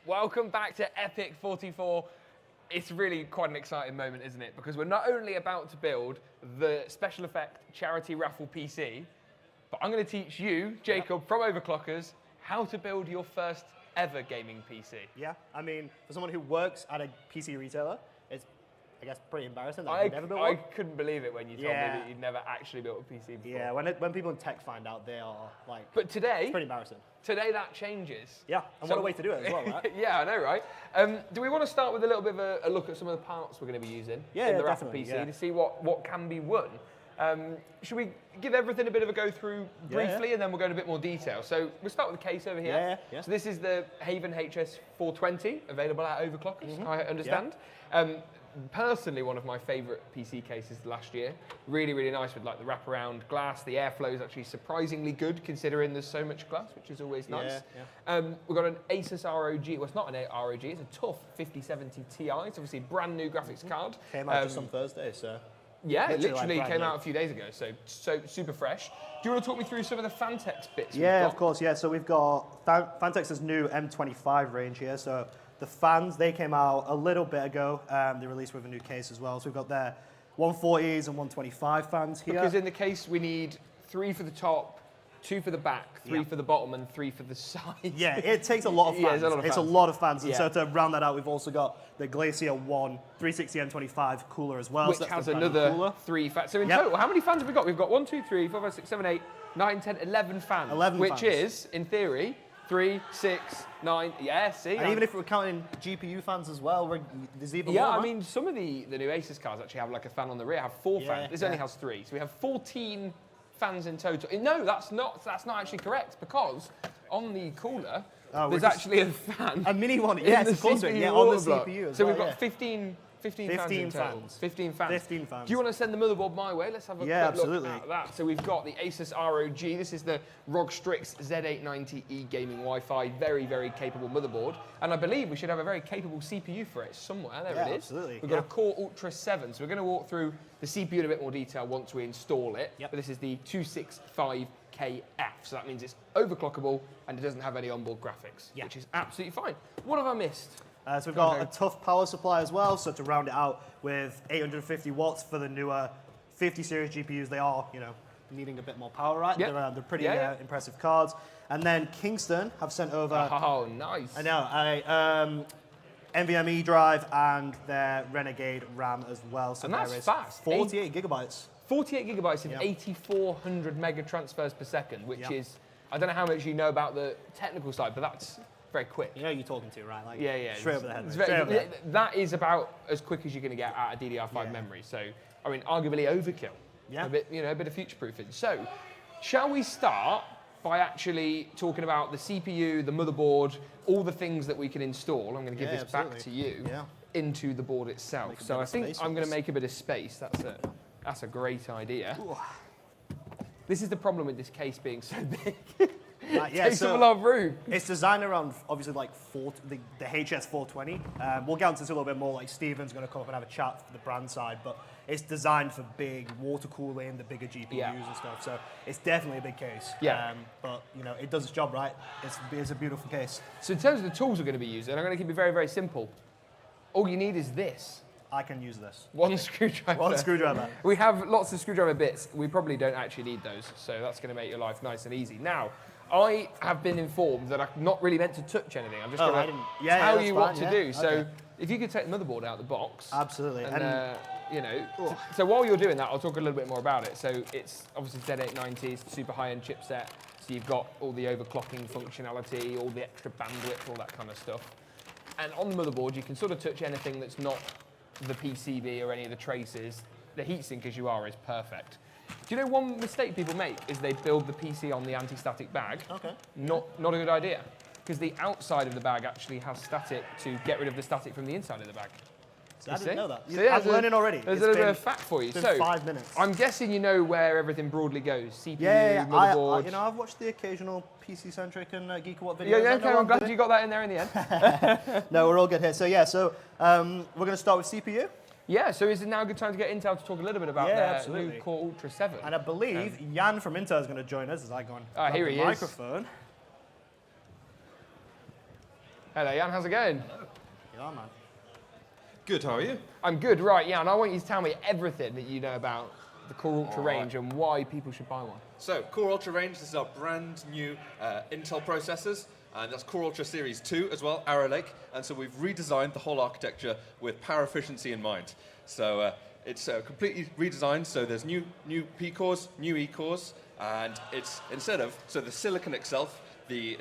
Welcome back to EPIC44. It's really quite an exciting moment, isn't it? Because we're not only about to build the special effect charity raffle PC, but I'm going to teach you, Jacob, from Overclockers, how to build your first ever gaming PC. Yeah, I mean, for someone who works at a PC retailer, it's, I guess, pretty embarrassing that you've never built one. I couldn't believe it when you told me that you'd never actually built a PC before. Yeah, when people in tech find out, they are like, but today, it's pretty embarrassing. Today that changes. Yeah, and what a way to do it as well, right? Yeah, I know, right? Do we want to start with a little bit of a look at some of the parts we're going to be using in the raffle PC to see what can be won? Should we give everything a bit of a go through briefly and then we'll go into a bit more detail? So we'll start with the case over here. So this is the Haven HS420, available at Overclockers, I understand. Personally, one of my favourite PC cases last year. Really, really nice with like the wraparound glass. The airflow is actually surprisingly good considering there's so much glass, which is always nice. We've got an Asus ROG. Well, it's not an ROG. It's a tough 5070 Ti. It's obviously a brand new graphics card. Came out just on Thursday, so. Yeah, it literally came out a few days ago, so super fresh. Do you want to talk me through some of the Fantex bits? Yeah, of course. Yeah, so we've got Fantex's new M25 range here. So the fans, they came out a little bit ago. They released with a new case as well. So we've got their 140s and 125 fans here. Because in the case, we need 3 for the top, 2 for the back, 3 for the bottom, and 3 for the sides. Yeah, it takes a lot of fans. It's a lot of fans. And so to round that out, we've also got the Glacier 1 360 M25 cooler as well. Which has another 3 fans. So in total, how many fans have we got? We've got 1, 2, 3, 4, 5, 6, 7, 8, 9, 10, 11 fans. 11 which is, in theory, 3, 6, 9, see? And even if we're counting GPU fans as well, there's even more. Yeah, I mean, some of the new Asus cards actually have like a fan on the rear, have 4 fans. This only has 3. So we have 14 fans in total. No, that's not actually correct, because on the cooler, there's actually a fan. A mini one, yes, of course. Yeah, on the CPU as well. So we've got 15 fans in total. 15 fans. 15 fans. Do you want to send the motherboard my way? Let's have a quick look at that. So we've got the Asus ROG. This is the ROG Strix Z890E gaming Wi-Fi. Very, very capable motherboard. And I believe we should have a very capable CPU for it somewhere. There it is. Absolutely. We've got a Core Ultra 7. So we're going to walk through the CPU in a bit more detail once we install it. But this is the 265KF. So that means it's overclockable and it doesn't have any onboard graphics, which is absolutely fine. What have I missed? So we've got a tough power supply as well. So to round it out with 850 watts for the newer 50 series GPUs, they are, needing a bit more power, right? They're pretty impressive cards. And then Kingston have sent over. Oh, nice. I know. NVMe drive and their Renegade RAM as well. So and that's there is fast. 48 gigabytes. 48 gigabytes of 8,400 mega transfers per second, which is, I don't know how much you know about the technical side, but that's very quick. You know who you're talking to, right? Like, yeah. Straight over the head. That is about as quick as you're going to get out of DDR5 memory. So, I mean, arguably overkill. Yeah. A bit of future-proofing. So, shall we start by actually talking about the CPU, the motherboard, all the things that we can install? I'm going to give this back to you into the board itself. So I think I'm going to make a bit of space. That's a great idea. Ooh. This is the problem with this case being so big. It takes up a lot of room. It's designed around, obviously, like the HS420. We'll get into this a little bit more. Like Steven's going to come up and have a chat for the brand side, but it's designed for big water cooling, the bigger GPUs and stuff. So it's definitely a big case. But it does its job right. It's a beautiful case. So in terms of the tools we're going to be using, I'm going to keep it very, very simple. All you need is this. I can use this. One screwdriver. One screwdriver. We have lots of screwdriver bits. We probably don't actually need those, so that's going to make your life nice and easy. Now, I have been informed that I'm not really meant to touch anything. I'm just going to tell you what to do. So if you could take the motherboard out of the box. Absolutely. And so while you're doing that, I'll talk a little bit more about it. So it's obviously Z890s, super high-end chipset. So you've got all the overclocking functionality, all the extra bandwidth, all that kind of stuff. And on the motherboard, you can sort of touch anything that's not the PCB or any of the traces. The heatsink, as you are, is perfect. Do you know one mistake people make is they build the PC on the anti-static bag? Okay. Not a good idea, because the outside of the bag actually has static to get rid of the static from the inside of the bag. So I didn't know that. I'm learning already. There's a little bit of fact for you. So 5 minutes. I'm guessing you know where everything broadly goes. CPU, motherboard. I've watched the occasional PC-centric and GeekaWhat videos. Yeah, okay, I'm glad you got that in there in the end. No, we're all good here. So we're going to start with CPU. Yeah, so is it now a good time to get Intel to talk a little bit about their new Core Ultra 7? And I believe Jan from Intel is going to join us as I go on here he the microphone. Hello, Jan. How's it going? Hello. Yeah, man. Good. How are you? I'm good. Right, Jan. I want you to tell me everything that you know about the Core Ultra range and why people should buy one. So, Core Ultra range. This is our brand new Intel processors. And that's Core Ultra Series 2 as well, Arrow Lake. And so we've redesigned the whole architecture with power efficiency in mind. So it's completely redesigned. So there's new P cores, new E cores, and it's so the silicon itself, the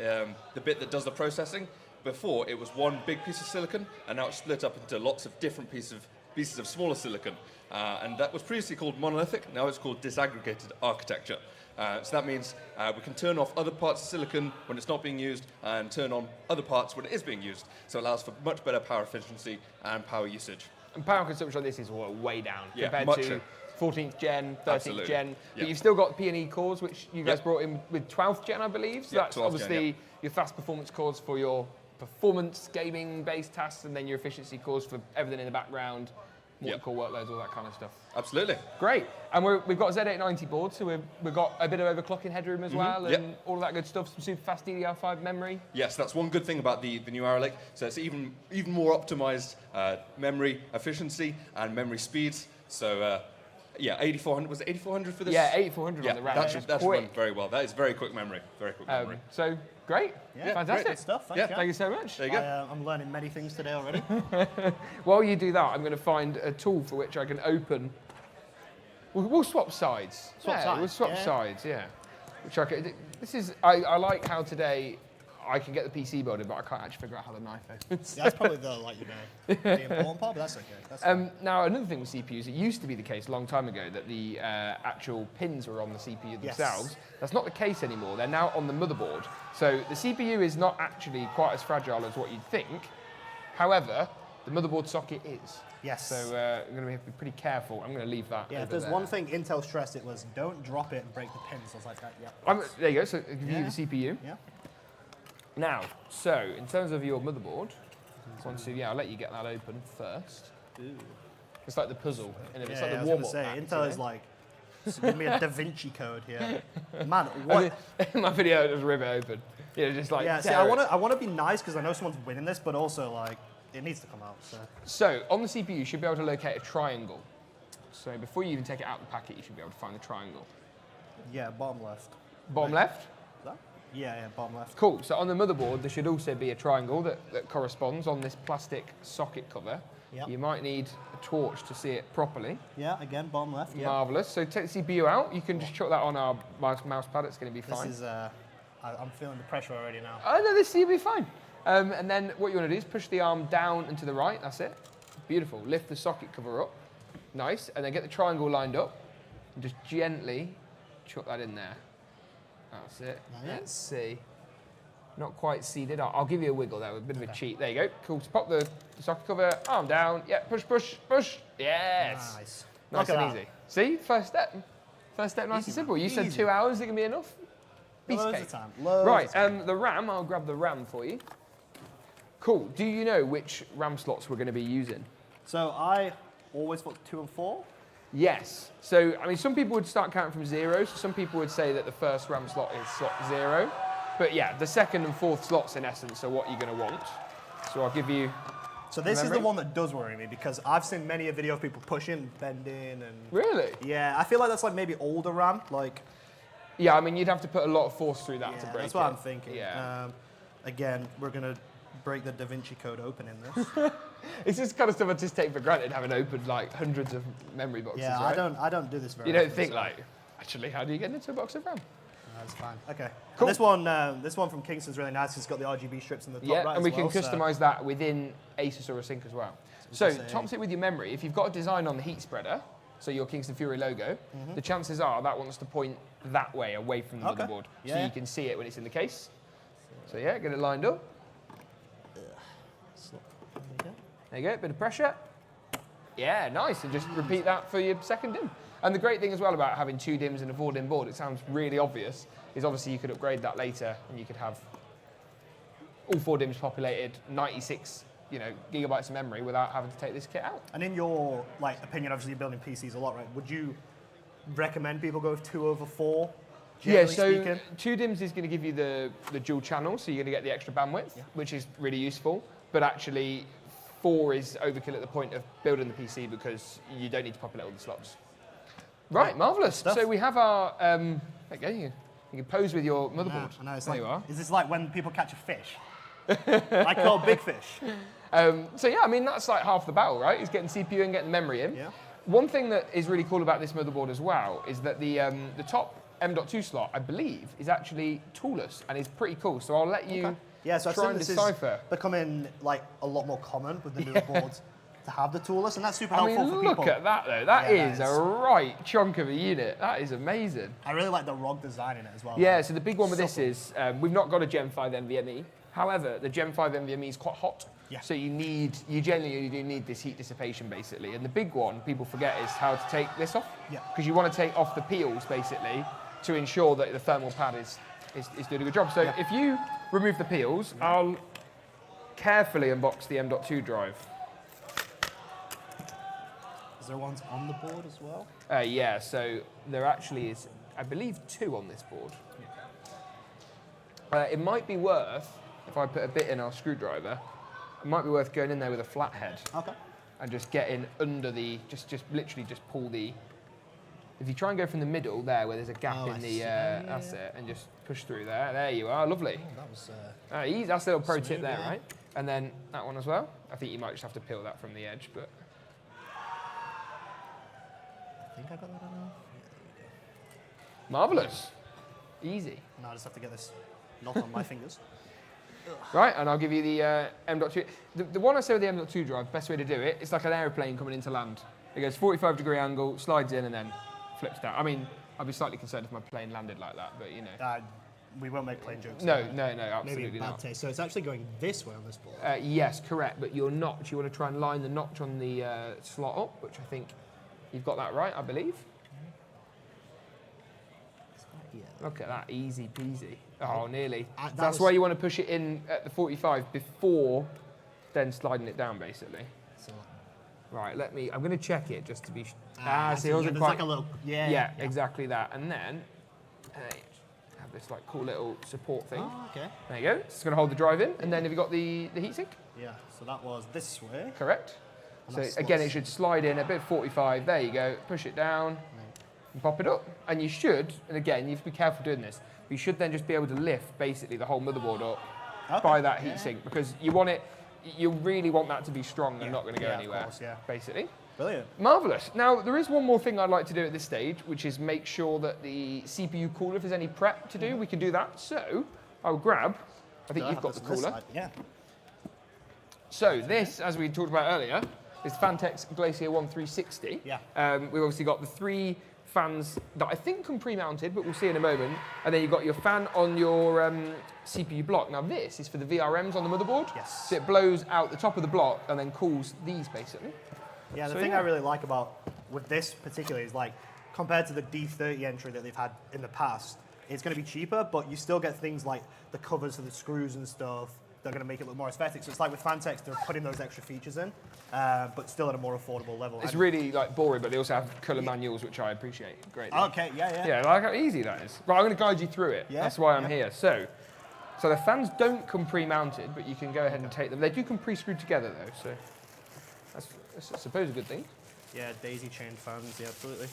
bit that does the processing. Before it was one big piece of silicon, and now it's split up into lots of different pieces of smaller silicon. And that was previously called monolithic. Now it's called disaggregated architecture. So that means we can turn off other parts of silicon when it's not being used and turn on other parts when it is being used. So it allows for much better power efficiency and power usage. And power consumption on this is way down compared to 14th gen, 13th Absolutely. gen. But Yep. you've still got P&E cores, which you guys brought in with 12th gen, I believe. So that's 12th obviously gen, your fast performance cores for your performance gaming-based tasks, and then your efficiency cores for everything in the background, multi-core workloads, all that kind of stuff. Absolutely. Great. And we've got Z890 boards, so we've got a bit of overclocking headroom as well, and all of that good stuff, some super fast DDR5 memory. Yes, that's one good thing about the new Arrow Lake. So it's even more optimized memory efficiency and memory speeds. So yeah, 8400, was it 8400 for this? Yeah, 8400 on the RAM. That's run very well. That is very quick memory. Very quick memory. So great. Yeah, Fantastic. Good stuff. Thanks, Thank you so much. There you go. I'm learning many things today already. While you do that, I'm going to find a tool for which I can open. We'll swap sides. Swap sides, We'll swap yeah. sides. Yeah. Which I can. This is. I like how today I can get the PC building, but I can't actually figure out how the knife opens. That's probably the the important part, but that's okay. That's fine. Now, another thing with CPUs, it used to be the case a long time ago that the actual pins were on the CPU themselves. Yes. That's not the case anymore. They're now on the motherboard. So the CPU is not actually quite as fragile as what you'd think. However, the motherboard socket is. Yes. So I'm going to have to be pretty careful. I'm going to leave that. Yeah, over if there's there. one thing Intel stressed, it was don't drop it and break the pins. I was like, yeah. There you go. So I'll give you the CPU. Yeah. Now, so in terms of your motherboard, I'll let you get that open first. Ooh. It's like the puzzle, and it's Yeah, like I the was warm-up. gonna say, pack, Intel you is know? like, give me a Da Vinci code here. Man, what? In my video, just rip it open. You know, just like Yeah, see, tear it. I want to be nice because I know someone's winning this, but also like, it needs to come out. So on the CPU, you should be able to locate a triangle. So before you even take it out of the packet, you should be able to find the triangle. Yeah, bottom left. Bottom left? Is that? Yeah, bottom left. Cool. So on the motherboard, there should also be a triangle that corresponds on this plastic socket cover. Yep. You might need a torch to see it properly. Yeah, again, bottom left. Yeah. Marvellous. So take the CPU out. You can just chuck that on our mouse pad. It's going to be fine. This is, I'm feeling the pressure already now. Oh, no, this will be fine. And then what you want to do is push the arm down and to the right. That's it. Beautiful. Lift the socket cover up. Nice. And then get the triangle lined up. And just gently chuck that in there. That's it. Nice. Let's see. Not quite seated. I'll give you a wiggle there, a bit of a cheat. There you go. Cool. So pop the socket cover, arm down. Yeah, push, push, push. Yes. Nice. Nice Look at and that. easy. See, first step. First step, nice Easy, and simple. man. You said Easy. 2 hours, it can be enough? Piece of Loads cake. of time. Loads Right, of time. the RAM, I'll grab the RAM for you. Cool. Do you know which RAM slots we're going to be using? So I always thought 2 and 4. Yes. So, I mean, some people would start counting from 0. So some people would say that the first RAM slot is slot 0. But yeah, the second and fourth slots, in essence, are what you're going to want. So I'll give you... So this is memory? the one that does worry me because I've seen many a video of people pushing, bending, and Really? yeah, I feel like that's like maybe older RAM. Like Yeah, I mean, you'd have to put a lot of force through that to break that's what it. I'm thinking. Yeah. Again, we're gonna break the Da Vinci Code open in this. It's just kind of stuff I just take for granted, having opened like hundreds of memory boxes, Yeah, right? I don't do this very. You don't often, think so like, actually, how do you get into a box of RAM? that's fine. Okay. Cool. This one from Kingston's really nice. It's got the RGB strips in the top Yeah, right and we as can well, so- customize that within Asus or a sync as well. So, say- tops it with your memory. If you've got a design on the heat spreader, so your Kingston Fury logo, the chances are that wants to point that way, away from the Okay. motherboard, so Yeah. you can see it when it's in the case. So yeah, get it lined up. There you go, bit of pressure. Yeah, nice, and just repeat that for your second DIMM. And the great thing as well about having 2 DIMMs and a 4 DIMM board, it sounds really obvious, is obviously you could upgrade that later and you could have all 4 DIMMs populated, 96 gigabytes of memory without having to take this kit out. And in your opinion, obviously you're building PCs a lot, right? Would you recommend people go with 2/4 generally so speaking? 2 DIMMs is going to give you the dual channel, so you're going to get the extra bandwidth, which is really useful. But actually, 4 is overkill at the point of building the PC because you don't need to populate all the slots. Right, marvellous. So we have our, there you go, you can pose with your motherboard. I know, it's there like, you are. is this like when people catch a fish? I call big fish. So yeah, I mean, that's like half the battle, right? Is getting CPU and getting memory in. Yeah. One thing that is really cool about this motherboard as well is that the top M.2 slot, I believe, is actually toolless and is pretty cool. So I'll let you so try and decipher. Is becoming like a lot more common with the newer boards to have the toolless, and that's super helpful for people. Look at that though. That is a right chunk of a unit. That is amazing. I really like the ROG design in it as well. Yeah. So the big one with this is we've not got a Gen 5 NVMe. However, the Gen 5 NVMe is quite hot. Yeah. So you genuinely do need this heat dissipation basically. And the big one people forget is how to take this off. Yeah. Because you want to take off the peels basically to ensure that the thermal pad is doing a good job. So if you remove the peels, I'll carefully unbox the M.2 drive. Is there ones on the board as well? Yeah, so there actually is, I believe, 2 on this board. It might be worth, if I put a bit in our screwdriver, it might be worth going in there with a flathead. Okay. And just getting under the, just literally just pull the, if you try and go from the middle there where there's a gap in the, that's it, and just push through there. There you are, lovely. Oh, that was... that's a little pro tip there, right? And then that one as well. I think you might just have to peel that from the edge, but... I think I got that on now. Marvellous. Easy. Now I just have to get this not on my fingers. Right, and I'll give you the M.2. The one I say with the M.2 drive, best way to do it, it's like an aeroplane coming into land. It goes 45-degree angle, slides in, and then flips down. I mean, I'd be slightly concerned if my plane landed like that, but you know. We won't make plane jokes. No, absolutely Maybe a bad not. taste. So it's actually going this way on this board. Yes, correct, but your notch, you want to try and line the notch on the slot up, which I think you've got that right, I believe. Look at that, easy peasy. Oh, nearly. That's why you want to push it in at the 45 before then sliding it down, basically. So, right, I'm going to check it just to be... see, there's like a little... Yeah, exactly that. And then have this like cool little support thing. Oh, okay. There you go. It's going to hold the drive in. And then have you got the heatsink? Yeah, so that was this way. Correct. So again, it should slide in a bit 45. There you go. Push it down. And pop it up. And you should, and again, you have to be careful doing this, but you should then just be able to lift basically the whole motherboard up by that heatsink because you want it, you really want that to be strong and not going to go anywhere, of course, basically. Brilliant. Marvellous. Now, there is one more thing I'd like to do at this stage, which is make sure that the CPU cooler, if there's any prep to do, we can do that. So, I'll grab, I think you've got the cooler. Yeah. So, this, as we talked about earlier, is Fantex Glacier 1360. Yeah. We've obviously got the 3 fans that I think come pre-mounted, but we'll see in a moment. And then you've got your fan on your CPU block. Now this is for the VRMs on the motherboard. Yes. So it blows out the top of the block and then cools these basically. Yeah, the thing I really like about with this particularly is like compared to the D30 entry that they've had in the past, it's going to be cheaper, but you still get things like the covers for the screws and stuff. They're going to make it look more aesthetic. So it's like with Fantex, they're putting those extra features in, but still at a more affordable level. It's really like boring, but they also have colour manuals, which I appreciate greatly. Okay, yeah. Yeah, like how easy that is. Right, I'm going to guide you through it. Yeah, that's why I'm here. So the fans don't come pre-mounted, but you can go ahead and take them. They do come pre-screwed together though, so that's I suppose a good thing. Yeah, daisy chain fans, yeah, absolutely.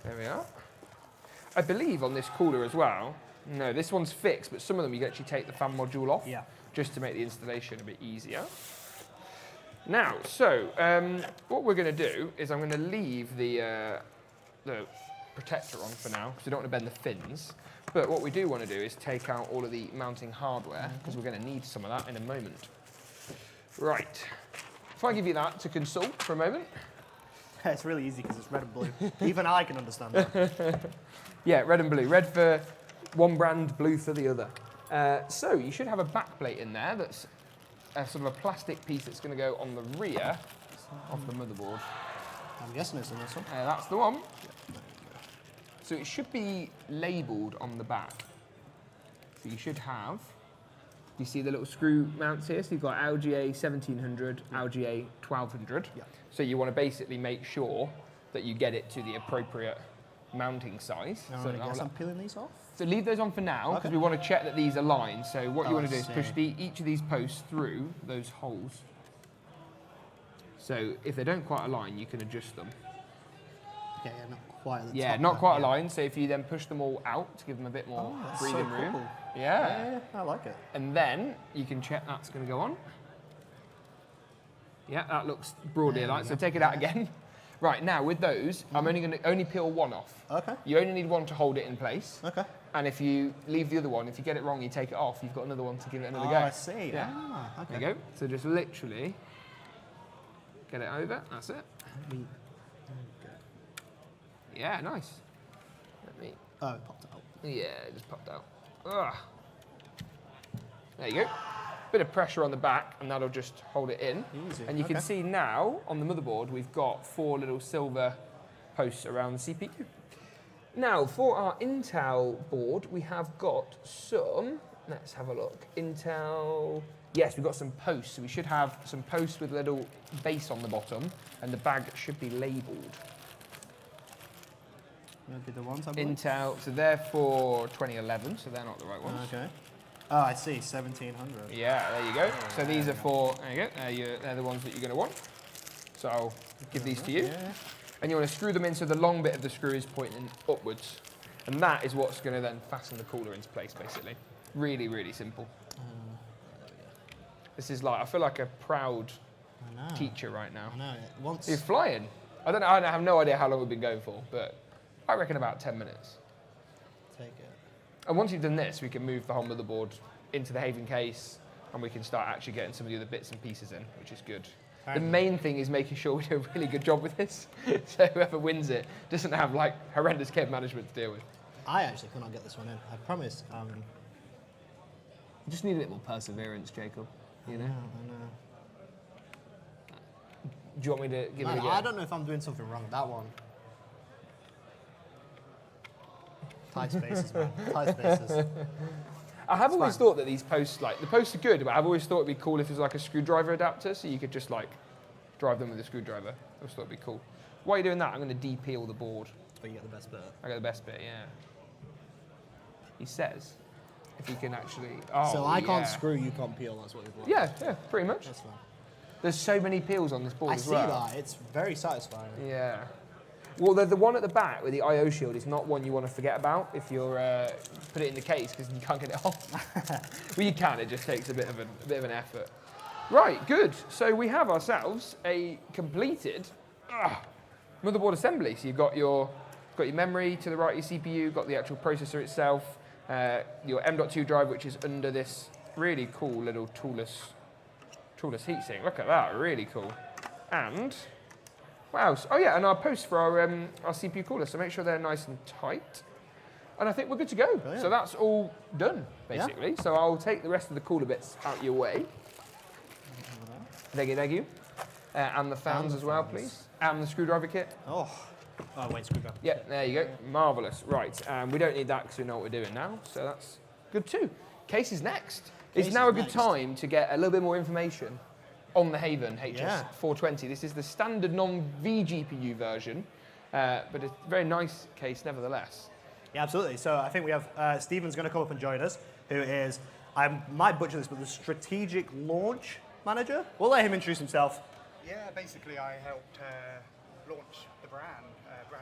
There we are. I believe on this cooler as well, no, this one's fixed, but some of them you can actually take the fan module off. Yeah. Just to make the installation a bit easier. Now, so what we're going to do is I'm going to leave the protector on for now because we don't want to bend the fins. But what we do want to do is take out all of the mounting hardware because we're going to need some of that in a moment. Right. If I give you that to consult for a moment. It's really easy because it's red and blue. Even I can understand that. Yeah, red and blue. Red for one brand, blue for the other. So you should have a backplate in there that's sort of a plastic piece that's going to go on the rear of the motherboard. I'm guessing it's in this one. That's the one. So it should be labelled on the back. So you should have, you see the little screw mounts here? So you've got LGA 1700, LGA 1200. Yeah. So you want to basically make sure that you get it to the appropriate mounting size. So I guess I'm peeling these off. So leave those on for now, because we want to check that these align. So what you want to do is push each of these posts through those holes. So if they don't quite align, you can adjust them. Okay, yeah, not quite at the top. Not quite aligned. So if you then push them all out to give them a bit more breathing room. Cool. Yeah, I like it. And then you can check that's going to go on. Yeah, that looks broadly aligned. So take it out again. Right, now with those, I'm only going to peel one off. Okay. You only need one to hold it in place. Okay. And if you leave the other one, if you get it wrong, you take it off, you've got another one to give it another go. I see. Yeah. Okay. There you go. So just literally get it over. That's it. Yeah, nice. Let me. Oh, it popped out. Yeah, it just popped out. Ugh. There you go. Bit of pressure on the back, and that'll just hold it in. Easy. And you can see now on the motherboard, we've got 4 little silver posts around the CPU. Now, for our Intel board, we have got some. Let's have a look. Intel. Yes, we've got some posts. So we should have some posts with a little base on the bottom, and the bag should be labelled. Maybe the ones I believe. Intel. So they're for 2011, so they're not the right ones. Okay. Oh, I see, 1700. Yeah, there you go. So these are for, there you go, they're the ones that you're going to want. So I'll give these to you. Yeah. And you want to screw them in so the long bit of the screw is pointing upwards. And that is what's going to then fasten the cooler into place, basically. Really, really simple. This is like, I feel like a proud teacher right now. I know. Once You're flying. I don't know, I have no idea how long we've been going for, but I reckon about 10 minutes. Take it. And once you've done this, we can move the whole motherboard into the Haven case, and we can start actually getting some of the other bits and pieces in, which is good. The main thing is making sure we do a really good job with this, so whoever wins it doesn't have like horrendous cable management to deal with. I actually cannot get this one in. I promise. You just need a bit more perseverance, Jacob. You know? I know. Do you want me to give it a go? I don't know if I'm doing something wrong with that one. Tight spaces, man. Tight spaces. I have always thought that these posts, like, the posts are good, but I've always thought it'd be cool if there's like a screwdriver adapter, so you could just like drive them with a screwdriver. I always thought it'd be cool. While you're doing that, I'm going to de-peel the board. Oh, you get the best bit. I get the best bit, yeah. He says, if he can actually. Oh, so I can't screw, you can't peel. That's what you've got. Yeah, pretty much. That's fine. There's so many peels on this board as well. I see that. It's very satisfying. Yeah. Well, the one at the back with the I/O shield is not one you want to forget about if you're put it in the case because you can't get it off. Well, you can. It just takes a bit of an effort. Right. Good. So we have ourselves a completed motherboard assembly. So you've got your memory to the right of your CPU, got the actual processor itself, your M.2 drive, which is under this really cool little toolless heatsink. Look at that. Really cool. And wow. Oh yeah, and our posts for our CPU cooler, so make sure they're nice and tight. And I think we're good to go. Brilliant. So that's all done, basically. Yeah. So I'll take the rest of the cooler bits out your way. Thank you. And the fans as well, please. And the screwdriver kit. Oh wait, screwdriver. Yeah, there you go. Marvellous. Right, we don't need that because we know what we're doing now, so that's good too. Case is next. It's now a good time to get a little bit more information on the Haven HS420. This is the standard non-vGPU version, but it's a very nice case nevertheless. Yeah, absolutely. So I think we have Stephen's going to come up and join us, who is, I might butcher this, but the strategic launch manager. We'll let him introduce himself. Yeah, basically I helped launch the brand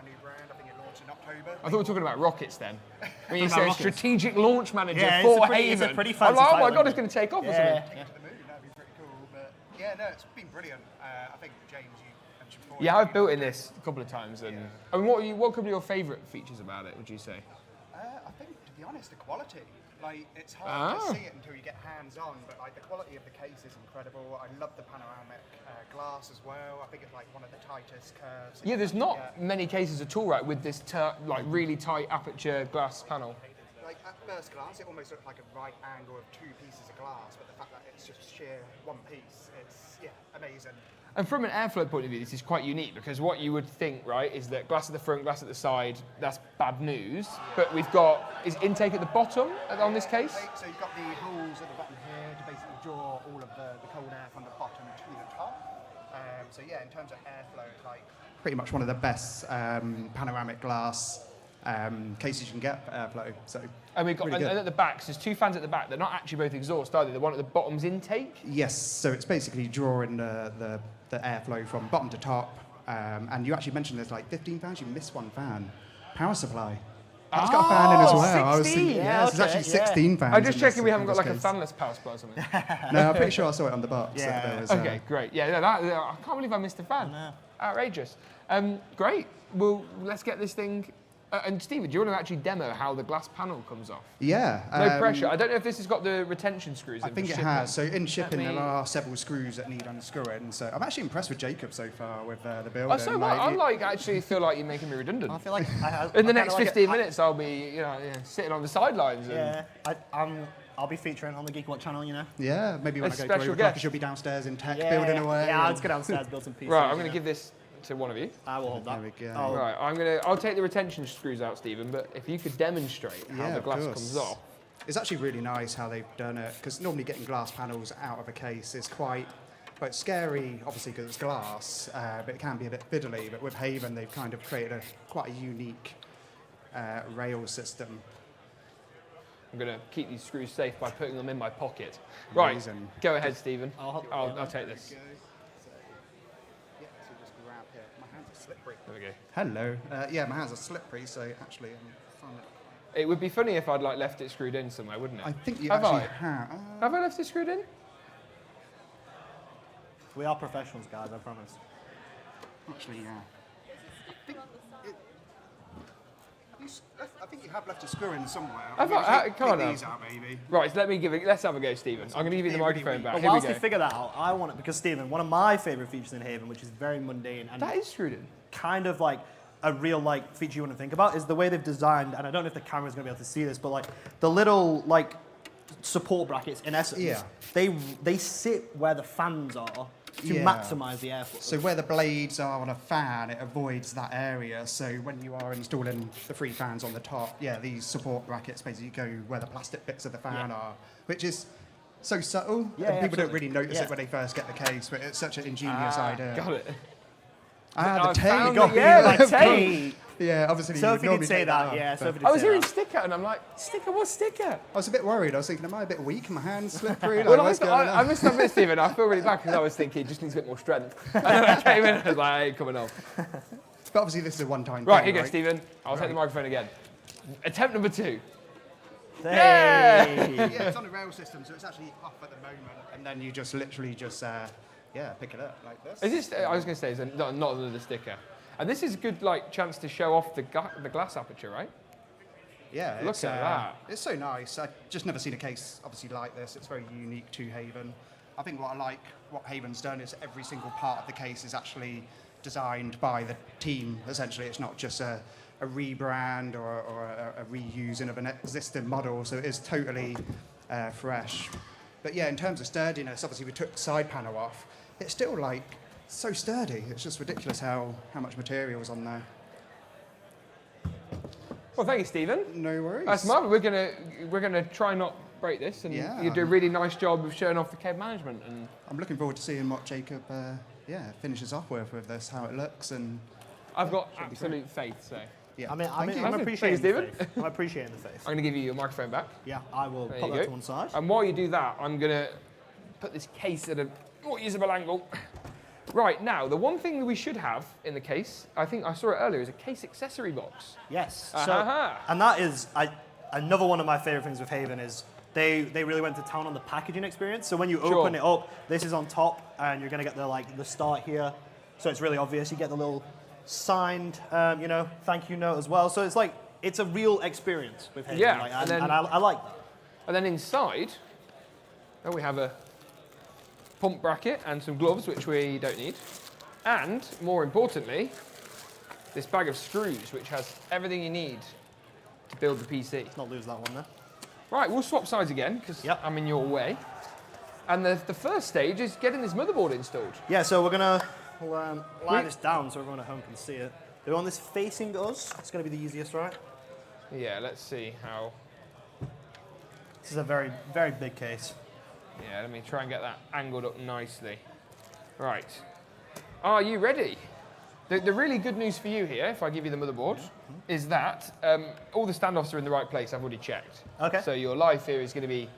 new brand. I think it launched in October. I thought we were talking about rockets then. When you say strategic launch manager for Haven. It's a pretty fancy oh my God, it's going to take off or something. Take it to the moon, that'd be pretty cool. But yeah, no, it's been brilliant. I think James, you mentioned before. Yeah, I've built in this a couple of times. And I mean, what could be your favourite features about it, would you say? I think, to be honest, the quality. Like, it's hard to see it until you get hands-on, but like the quality of the case is incredible. I love the panoramic glass as well. I think it's like one of the tightest curves. Yeah, there's not many cases at all, right, with this like really tight aperture glass panel. Like at first glance, it almost looks like a right angle of two pieces of glass, but the fact that it's just sheer one piece, it's amazing. And from an airflow point of view, this is quite unique because what you would think, right, is that glass at the front, glass at the side, that's bad news. But we've got, is intake at the bottom on this case? So you've got the holes at the bottom here to basically draw all of the cold air from the bottom to the top. So yeah, in terms of airflow, it's like pretty much one of the best panoramic glass cases you can get for airflow. So and we've got really and at the back, so there's 2 fans at the back. They're not actually both exhaust, are they? The one at the bottom's intake. Yes, so it's basically drawing the airflow from bottom to top. And you actually mentioned there's like 15 fans. You missed one fan. Power supply. That's got a fan in as well. 16. I was thinking, there's actually 16 fans. I'm just in checking this, we haven't in got this like a case. fanless power supply or something. No, I'm pretty sure I saw it on the box. that there was, Okay, great. Yeah, no, I can't believe I missed a fan. Outrageous. Great. Well, let's get this thing. And Stephen, do you want to actually demo how the glass panel comes off? Yeah. No pressure. I don't know if this has got the retention screws in. I think it has. So in shipping, there are several screws that need unscrewing. So I'm actually impressed with Jacob so far with the build. Oh, so what? I actually feel like you're making me redundant. I feel like in the next 15 minutes, I'll be, sitting on the sidelines. Yeah, I'll be featuring on the GeekaWhat channel, Yeah, maybe when I go to special Overclock, guest. because you'll be downstairs in tech building away. Yeah, I'll just go downstairs, build some PCs. Right, I'm going to give this to one of you. I will hold that. There we go. Oh. Right, I'll take the retention screws out, Stephen. But if you could demonstrate how the glass comes off. It's actually really nice how they've done it, because normally getting glass panels out of a case is quite scary, obviously because it's glass, but it can be a bit fiddly. But with Haven, they've kind of created quite a unique rail system. I'm going to keep these screws safe by putting them in my pocket. Right, Amazing. go ahead, Stephen. I'll take this. Slippery. There we go. Hello. Yeah, my hands are slippery, so actually I'm finding It would be funny if I'd left it screwed in somewhere, wouldn't it? I think you have actually I? have. Have I left it screwed in? We are professionals, guys, I promise. Actually, yeah. I think you have left a screw in somewhere. Come on now. these out, maybe. Right, so let's have a go, Stephen. I'm going to give you the microphone back. But Here we whilst go. we figure that out, I want it, because Stephen, one of my favourite features in Haven, which is very mundane and That is screwed in. kind of like a real feature you want to think about, is the way they've designed, and I don't know if the camera's going to be able to see this, but the little support brackets, in essence, they sit where the fans are to maximise the airflow. So where the blades are on a fan, it avoids that area. So when you are installing the 3 fans on the top, these support brackets basically go where the plastic bits of the fan are, which is so subtle. And people don't really notice it when they first get the case, but it's such an ingenious idea. Got it. The tape. The tape. Yeah, obviously. Sophie did say that. Sophie did I was say hearing that. sticker, and I'm like, sticker? What sticker? I was a bit worried. I was thinking, am I a bit weak? My hands slippery? Well, what's going I on? must admit, Stephen, I feel really bad because I was thinking it just needs a bit more strength. And then I came in and I was like, hey, coming on. But obviously, this is a one-time Right, thing, here you go, Stephen. I'll take the microphone again. Attempt number 2. Hey. Yeah, it's on a rail system, so it's actually off at the moment. And then you just literally just, pick it up like this. Is this? I was going to say, it's not another sticker. And this is a good chance to show off the glass aperture, right? Yeah, Look at that. It's so nice. I've just never seen a case, obviously, like this. It's very unique to Haven. I think what Haven's done is every single part of the case is actually designed by the team, essentially. It's not just a rebrand or a reusing of an existing model, so it is totally fresh. But yeah, in terms of sturdiness, obviously we took the side panel off. It's still so sturdy. It's just ridiculous how much material is on there. Well, thank you, Stephen. No worries. That's marvelous. We're gonna try not break this, and you do a really nice job of showing off the cab management. And I'm looking forward to seeing what Jacob finishes off with this, how it looks, and I've got absolute faith. So yeah. I'm appreciating the faith. I'm appreciating the faith. I'm gonna give you your microphone back. Yeah, I will There pop you that go. to one side. And while you do that, I'm gonna put this case at a more usable angle. Right, now, the one thing that we should have in the case, I think I saw it earlier, is a case accessory box. Yes. Uh-huh. And that is another one of my favorite things with Haven is they really went to town on the packaging experience. So when you open it up, this is on top, and you're going to get the start here. So it's really obvious. You get the little signed, thank you note as well. So it's a real experience with Haven. Yeah, and I like that. And then inside, we have a pump bracket and some gloves, which we don't need. And, more importantly, this bag of screws, which has everything you need to build the PC. Let's not lose that one there. Right, we'll swap sides again, because I'm in your way. And the first stage is getting this motherboard installed. Yeah, so we'll lie this down so everyone at home can see it. Do we want this facing us? It's going to be the easiest, right? Yeah, let's see how... This is a very, very big case. Yeah, let me try and get that angled up nicely. Right. Are you ready? The really good news for you here, if I give you the motherboard, is that all the standoffs are in the right place. I've already checked. Okay. So your life here is going to be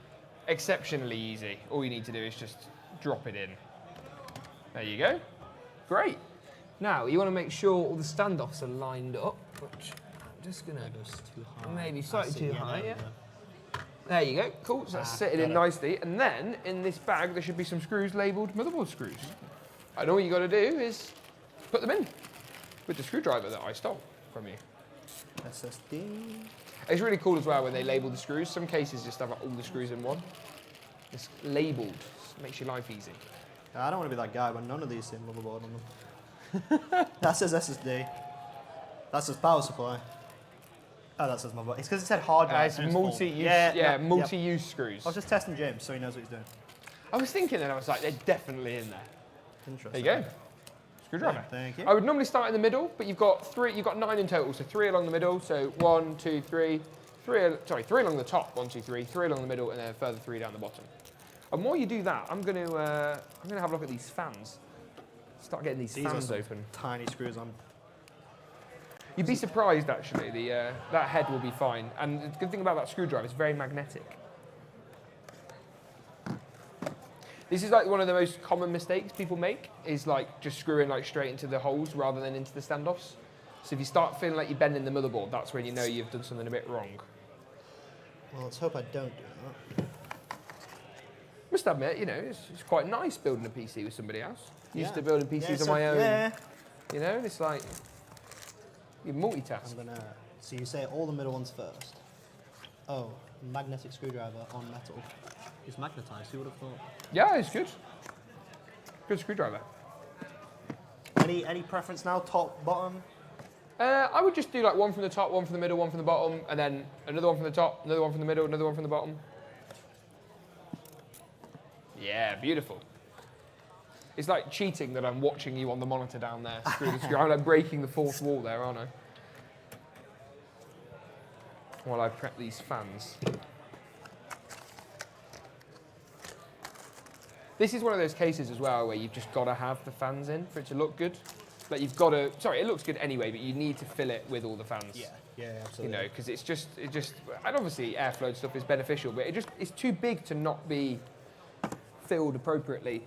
exceptionally easy. All you need to do is just drop it in. There you go. Great. Now, you want to make sure all the standoffs are lined up, which I'm just going to maybe slightly too high, yeah. There you go, cool, so that's sitting in nicely. And then, in this bag, there should be some screws labelled motherboard screws. And all you got to do is put them in with the screwdriver that I stole from you. SSD. It's really cool as well when they label the screws. Some cases just have all the screws in one. It's labelled, makes your life easy. I don't want to be that guy when none of these say motherboard on them. That says SSD. That says power supply. Oh, that says motherboard. It's because it said hard drive. It's multi-use, multi-use screws. I was just testing James so he knows what he's doing. I was thinking and I was like, they're definitely in there. Interesting. There you go. Screwdriver. Yeah, thank you. I would normally start in the middle, but you've got 9 in total, so 3 along the middle. So 1, 2, 3, 3 along the top. 1, 2, 3, 3 along the middle, and then a further 3 down the bottom. And while you do that, I'm going to have a look at these fans. Start getting these fans open. Tiny screws on. You'd be surprised, actually. That head will be fine. And the good thing about that screwdriver, it's very magnetic. This is like one of the most common mistakes people make, is like just screwing like straight into the holes rather than into the standoffs. So if you start feeling like you're bending the motherboard, that's when you know you've done something a bit wrong. Well, let's hope I don't do that. Must admit, you know, it's quite nice building a PC with somebody else. Used to building PCs on my own. Yeah. You know, it's like you multitask. So you say all the middle ones first. Oh, magnetic screwdriver on metal. It's magnetized. Who would have thought? Yeah, it's good. Good screwdriver. Any preference now? Top, bottom? I would just do like one from the top, one from the middle, one from the bottom, and then another one from the top, another one from the middle, another one from the bottom. Yeah, beautiful. It's like cheating that I'm watching you on the monitor down there. Screw the screw. I'm like breaking the fourth wall there, aren't I? While I prep these fans. This is one of those cases as well where you've just got to have the fans in for it to look good. Like you've got to, sorry, it looks good anyway, but you need to fill it with all the fans. Yeah, absolutely. You know, because it just, and obviously airflow and stuff is beneficial, but it's too big to not be filled appropriately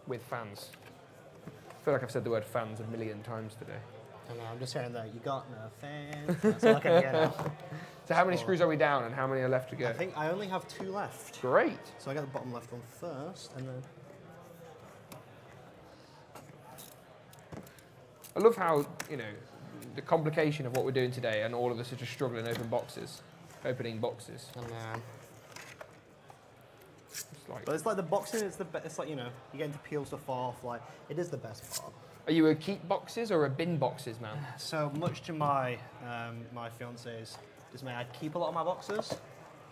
with fans. I feel like I've said the word fans a million times today. I know, I'm just saying that you got no fans. That's all I can get now. So how many screws are we down and how many are left to go? I think I only have 2 left. Great. So I get the bottom left one first, and then... I love how, you know, the complication of what we're doing today and all of us are just struggling opening boxes. But it's like the boxing is it's like, you know, you're getting to peel stuff off, like, it is the best part. Are you a keep boxes or a bin boxes man? So much to my my fiance's dismay, I keep a lot of my boxes.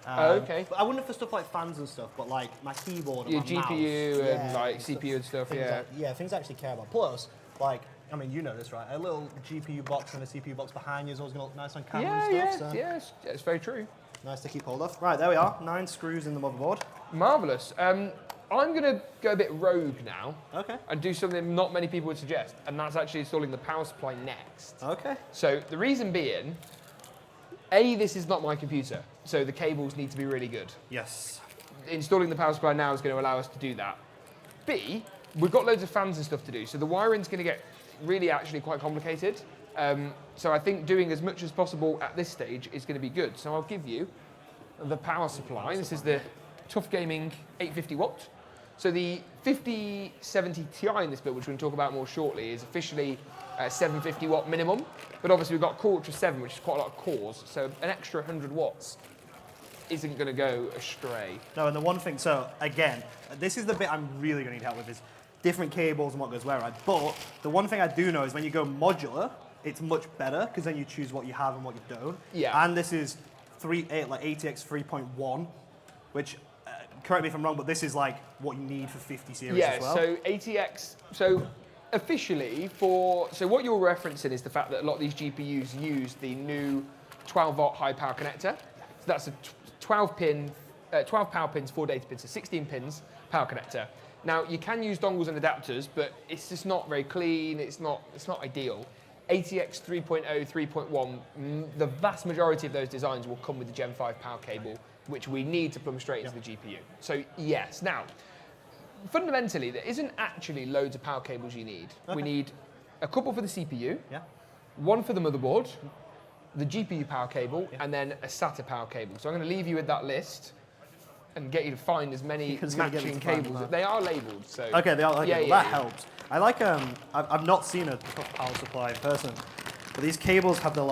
Okay. But I wouldn't for stuff like fans and stuff, but like my keyboard and your my GPU mouse, and like CPU and stuff, things things I actually care about. Plus, like, I mean, you know this, right? A little GPU box and a CPU box behind you is always going to look nice on camera and stuff. Yeah, it's very true. Nice to keep hold of. Right, there we are. 9 screws in the motherboard. Marvellous. I'm going to go a bit rogue now. Okay. And do something not many people would suggest, and that's actually installing the power supply next. Okay. So the reason being, A, this is not my computer, so the cables need to be really good. Yes. Installing the power supply now is going to allow us to do that. B, we've got loads of fans and stuff to do, so the wiring's going to get really actually quite complicated. So I think doing as much as possible at this stage is going to be good. So I'll give you the power supply. This is the Tough Gaming 850 watt. So the 5070 Ti in this build, which we're going to talk about more shortly, is officially 750 watt minimum. But obviously we've got Core Ultra 7, which is quite a lot of cores. So an extra 100 watts isn't going to go astray. No, and the one thing, so again, this is the bit I'm really going to need help with, is different cables and what goes where, right? But the one thing I do know is when you go modular, it's much better because then you choose what you have and what you don't. Yeah. And this is ATX 3.1, which, correct me if I'm wrong, but this is like what you need for 50 series as well. So ATX, so officially so what you're referencing is the fact that a lot of these GPUs use the new 12 volt high power connector. So that's a 12 power pins, 4 data pins, so 16 pins power connector. Now, you can use dongles and adapters, but it's just not very clean. It's not ideal. ATX 3.0, 3.1, the vast majority of those designs will come with the Gen 5 power cable, which we need to plumb straight into the GPU. So yes, now, fundamentally, there isn't actually loads of power cables you need. Okay. We need a couple for the CPU, one for the motherboard, the GPU power cable, and then a SATA power cable. So I'm going to leave you with that list and get you to find as many matching cables. They are labelled, so... Okay, they are labelled. That helps. I like, I've not seen a power supply in person, but these cables have the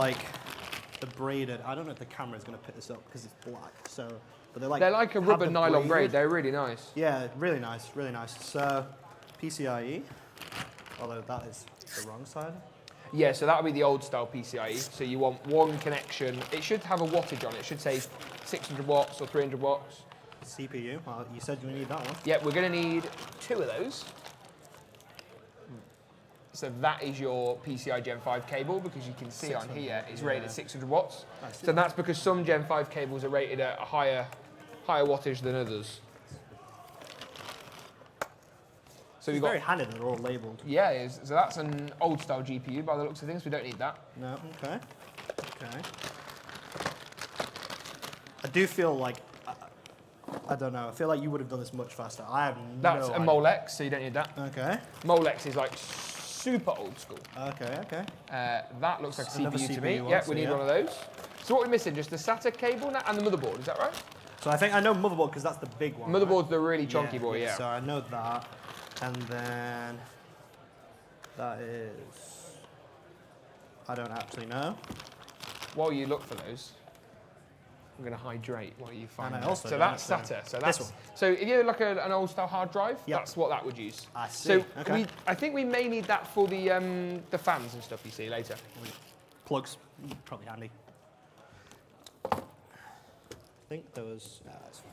braided, I don't know if the camera is going to pick this up because it's black, so, but they're like a rubber nylon braid, they're really nice. Yeah, really nice, really nice. So, PCIe, although that is the wrong side. Yeah, so that'll be the old style PCIe, so you want one connection, it should have a wattage on it, it should say 600 watts or 300 watts. CPU, well, you said you need that one. Yeah, we're going to need 2 of those. So that is your PCI Gen 5 cable, because you can see on here it's rated at 600 watts. So that's because some Gen 5 cables are rated at a higher wattage than others. So it's very handy that they're all labelled. Yeah, it is. So that's an old style GPU by the looks of things. We don't need that. No, okay. Okay. I do feel like, I don't know, I feel like you would have done this much faster. I have That's no a idea. Molex, so you don't need that. Okay. Molex is like super old school. Okay, okay. That looks like a Another CPU to me. CPU Yeah, we need one of those. So what we're missing, just the SATA cable and the motherboard, is that right? So I know motherboard because that's the big one. Motherboard's the really chunky boy, yeah. So I know that. And then that is, I don't actually know. While you look for those, I'm going to hydrate while you find And I them. also So don't that's know. SATA. So This that's one. So if you have like an old style hard drive, that's what that would use. I see. So Okay. I think we may need that for the fans and stuff you see later. Plugs, probably handy. I think there was, that's fine.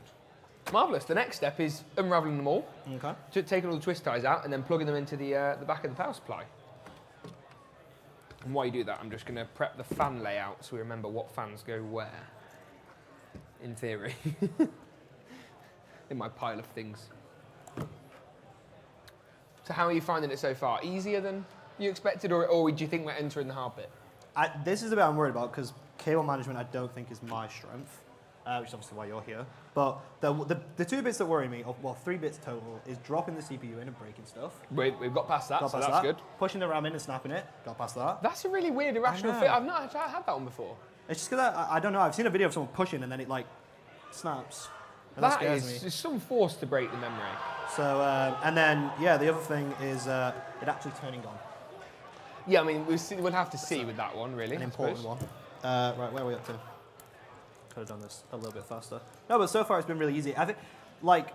Marvellous. The next step is unravelling them all, Okay. taking all the twist ties out and then plugging them into the back of the power supply. And while you do that, I'm just going to prep the fan layout so we remember what fans go where, in theory, in my pile of things. So how are you finding it so far? Easier than you expected, or do you think we're entering the hard bit? This is the bit I'm worried about because cable management I don't think is my strength, which is obviously why you're here. But the 2 bits that worry me, well 3 bits total, is dropping the CPU in and breaking stuff. We've got past that, so that's good. Pushing the RAM in and snapping it, got past that. That's a really weird irrational fit. I've not had that one before. It's just because I don't know, I've seen a video of someone pushing and then it like snaps. And that scares me. There's some force to break the memory. So, and then, yeah, the other thing is it actually turning on. Yeah, I mean, we'll have to see with that one, really. An important one. Right, where are we up to? Could have done this a little bit faster. No, but so far it's been really easy. I think, like,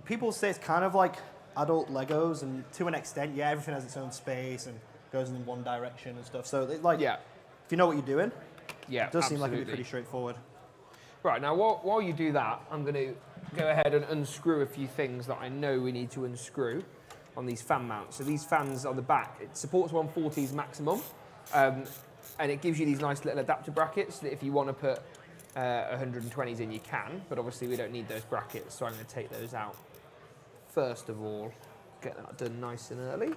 people say it's kind of like adult Legos, and to an extent, yeah, everything has its own space and goes in one direction and stuff. So, if you know what you're doing, it does seem like it'd be pretty straightforward. Right, now while you do that, I'm going to go ahead and unscrew a few things that I know we need to unscrew on these fan mounts. So these fans on the back, it supports 140s maximum, and it gives you these nice little adapter brackets that if you want to put 120s in, you can, but obviously we don't need those brackets, so I'm going to take those out. First of all, get that done nice and early.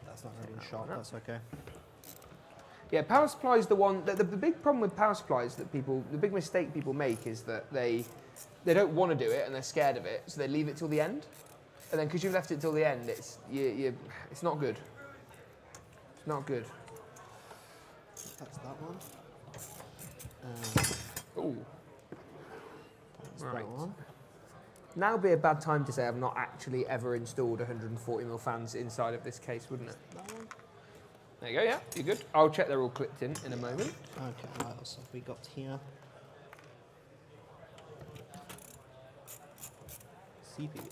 That's not really sharp, that's okay. Yeah, power supply is the one, the big problem with power supplies that the big mistake people make is that they don't want to do it and they're scared of it, so they leave it till the end. And then because you've left it till the end, it's not good. It's not good. That's that one. Ooh. That's Right. that one. Now would be a bad time to say I've not actually ever installed 140mm fans inside of this case, wouldn't it? That one. There you go, yeah, you're good. I'll check they're all clipped in a moment. Okay, what else have we got here? CPU.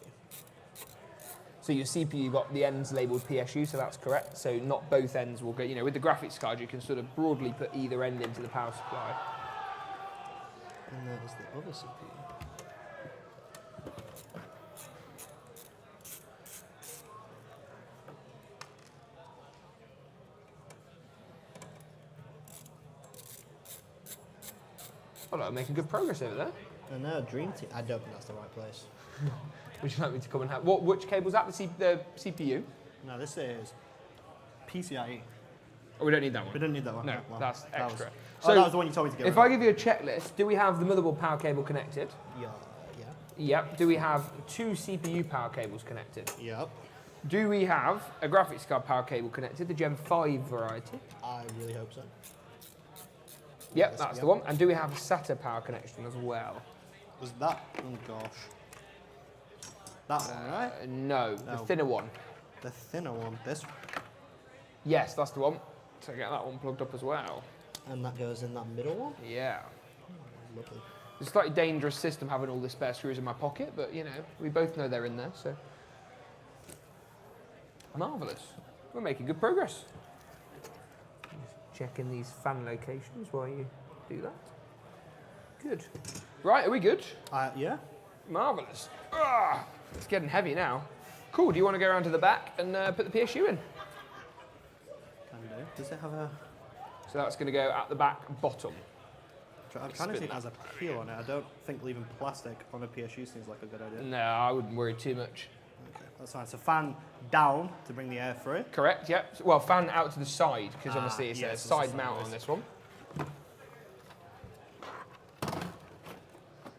So your CPU got the ends labelled PSU, so that's correct. So not both ends will go, with the graphics card, you can sort of broadly put either end into the power supply. And that is the other CPU. Well, I'm making good progress over there. I know, Dream Team. I don't think that's the right place. Would you like me to come and have... Which cable's that? The CPU? No, this is PCIe. Oh, we don't need that one. We don't need that one. No, Well, that's extra. So that was the one you told me to get if rid I give you a checklist, do we have the motherboard power cable connected? Yeah. Yep. Do we have 2 CPU power cables connected? Yep. Do we have a graphics card power cable connected, the Gen 5 variety? I really hope so. Yep, that's the one. And do we have a SATA power connection as well? Was that? Oh gosh. That one, right? No, the thinner one. The thinner one. This. Yes, that's the one. So get that one plugged up as well. And that goes in that middle one. Yeah. Lovely. It's a slightly dangerous system having all the spare screws in my pocket, but you know, we both know they're in there, so. Marvellous. We're making good progress. Just checking these fan locations while you do that. Good. Right, are we good? Yeah. Marvellous. Ah, it's getting heavy now. Cool, do you want to go around to the back and put the PSU in? Can do. Does it have a... So that's going to go at the back bottom. I'm trying to see if it has a peel on it. I don't think leaving plastic on a PSU seems like a good idea. No, I wouldn't worry too much. Okay, that's fine. So fan down to bring the air through. Correct, yep. Well, fan out to the side, because obviously it's a side mount on this one.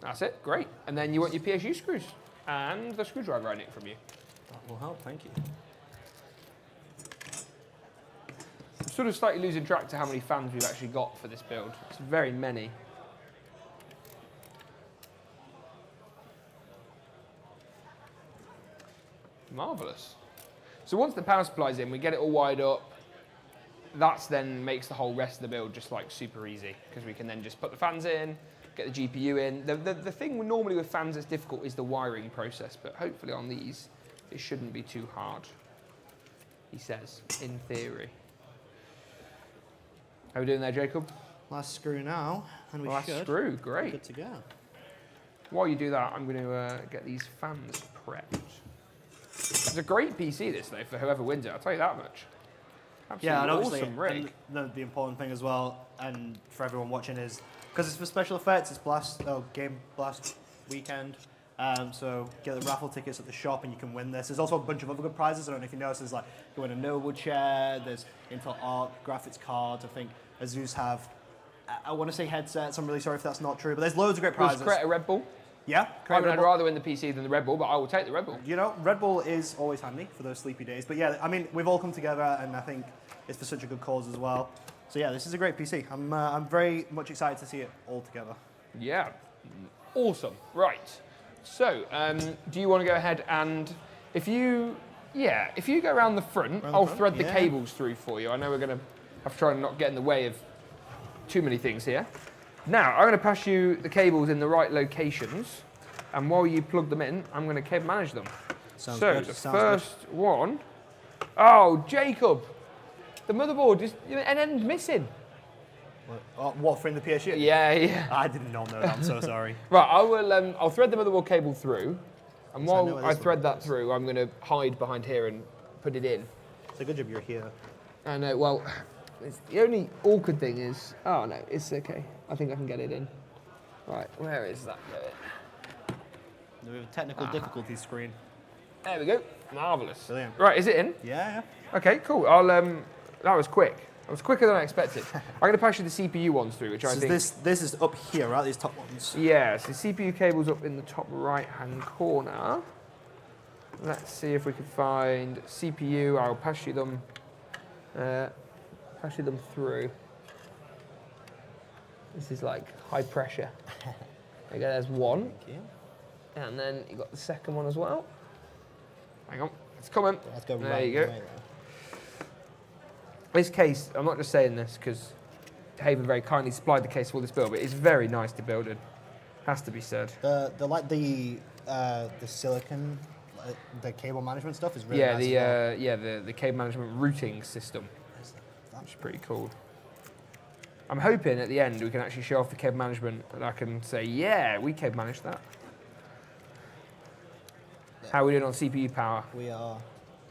That's it, great. And then you want your PSU screws and the screwdriver I need from you. That will help, thank you. I'm sort of slightly losing track to how many fans we've actually got for this build. It's very many. Marvellous. So once the power supply's in, we get it all wired up. That then makes the whole rest of the build just like super easy, because we can then just put the fans in, get the GPU in. The thing normally with fans that's difficult is the wiring process, but hopefully on these, it shouldn't be too hard, he says, in theory. How are we doing there, Jacob? Last screw now, and we Last should. screw, great. Good to go. While you do that, I'm going to get these fans prepped. It's a great PC, this, though, for whoever wins it, I'll tell you that much. Absolutely Yeah, and obviously, awesome rig. and the important thing as well, and for everyone watching, is because it's for special effects, it's Gameblast weekend. So get the raffle tickets at the shop and you can win this. There's also a bunch of other good prizes. I don't know if you noticed, there's like, you win a Noble chair, there's Intel Arc graphics cards, I think Asus have, I want to say headsets, I'm really sorry if that's not true, but there's loads of great prizes. Let's create a Red Bull. Yeah, I'd rather win the PC than the Red Bull, but I will take the Red Bull. You know, Red Bull is always handy for those sleepy days. But yeah, I mean, we've all come together and I think it's for such a good cause as well. So yeah, this is a great PC. I'm very much excited to see it all together. Yeah, awesome. Right. So, do you want to go ahead and, if you go around the front, I'll thread the cables through for you. I know we're going to have to try and not get in the way of too many things here. Now, I'm going to pass you the cables in the right locations, and while you plug them in, I'm going to cable manage them. Sounds so, good. the first one, oh, Jacob, the motherboard is an end missing. What, for in the PSU? Yeah. I did not know that, I'm so sorry. Right, I'll thread the motherboard cable through, and while I thread that through, I'm going to hide behind here and put it in. It's a good job you're here. I know, well, the only awkward thing is, oh no, it's okay. I think I can get it in. Right, where is that going? We have a technical difficulty screen. There we go, marvellous. Brilliant. Right, is it in? Yeah. Okay, cool. That was quick. It was quicker than I expected. I'm going to pass you the CPU ones through, which I think... This is up here, right? These top ones. Yeah, so CPU cable's up in the top right-hand corner. Let's see if we can find CPU. I'll pass you them through. This is like high pressure. There you go, there's one. Thank you. And then you got the second one as well. Hang on, it's coming. Let's go there right you go. away, This case, I'm not just saying this because Haven very kindly supplied the case for this build, but it's very nice to build it. Has to be said. The silicon, the cable management stuff is really nice. The cable management routing system. Which is pretty cool. I'm hoping at the end we can actually show off the cable management and I can say, yeah, we cable managed that. How are we doing on CPU power? We are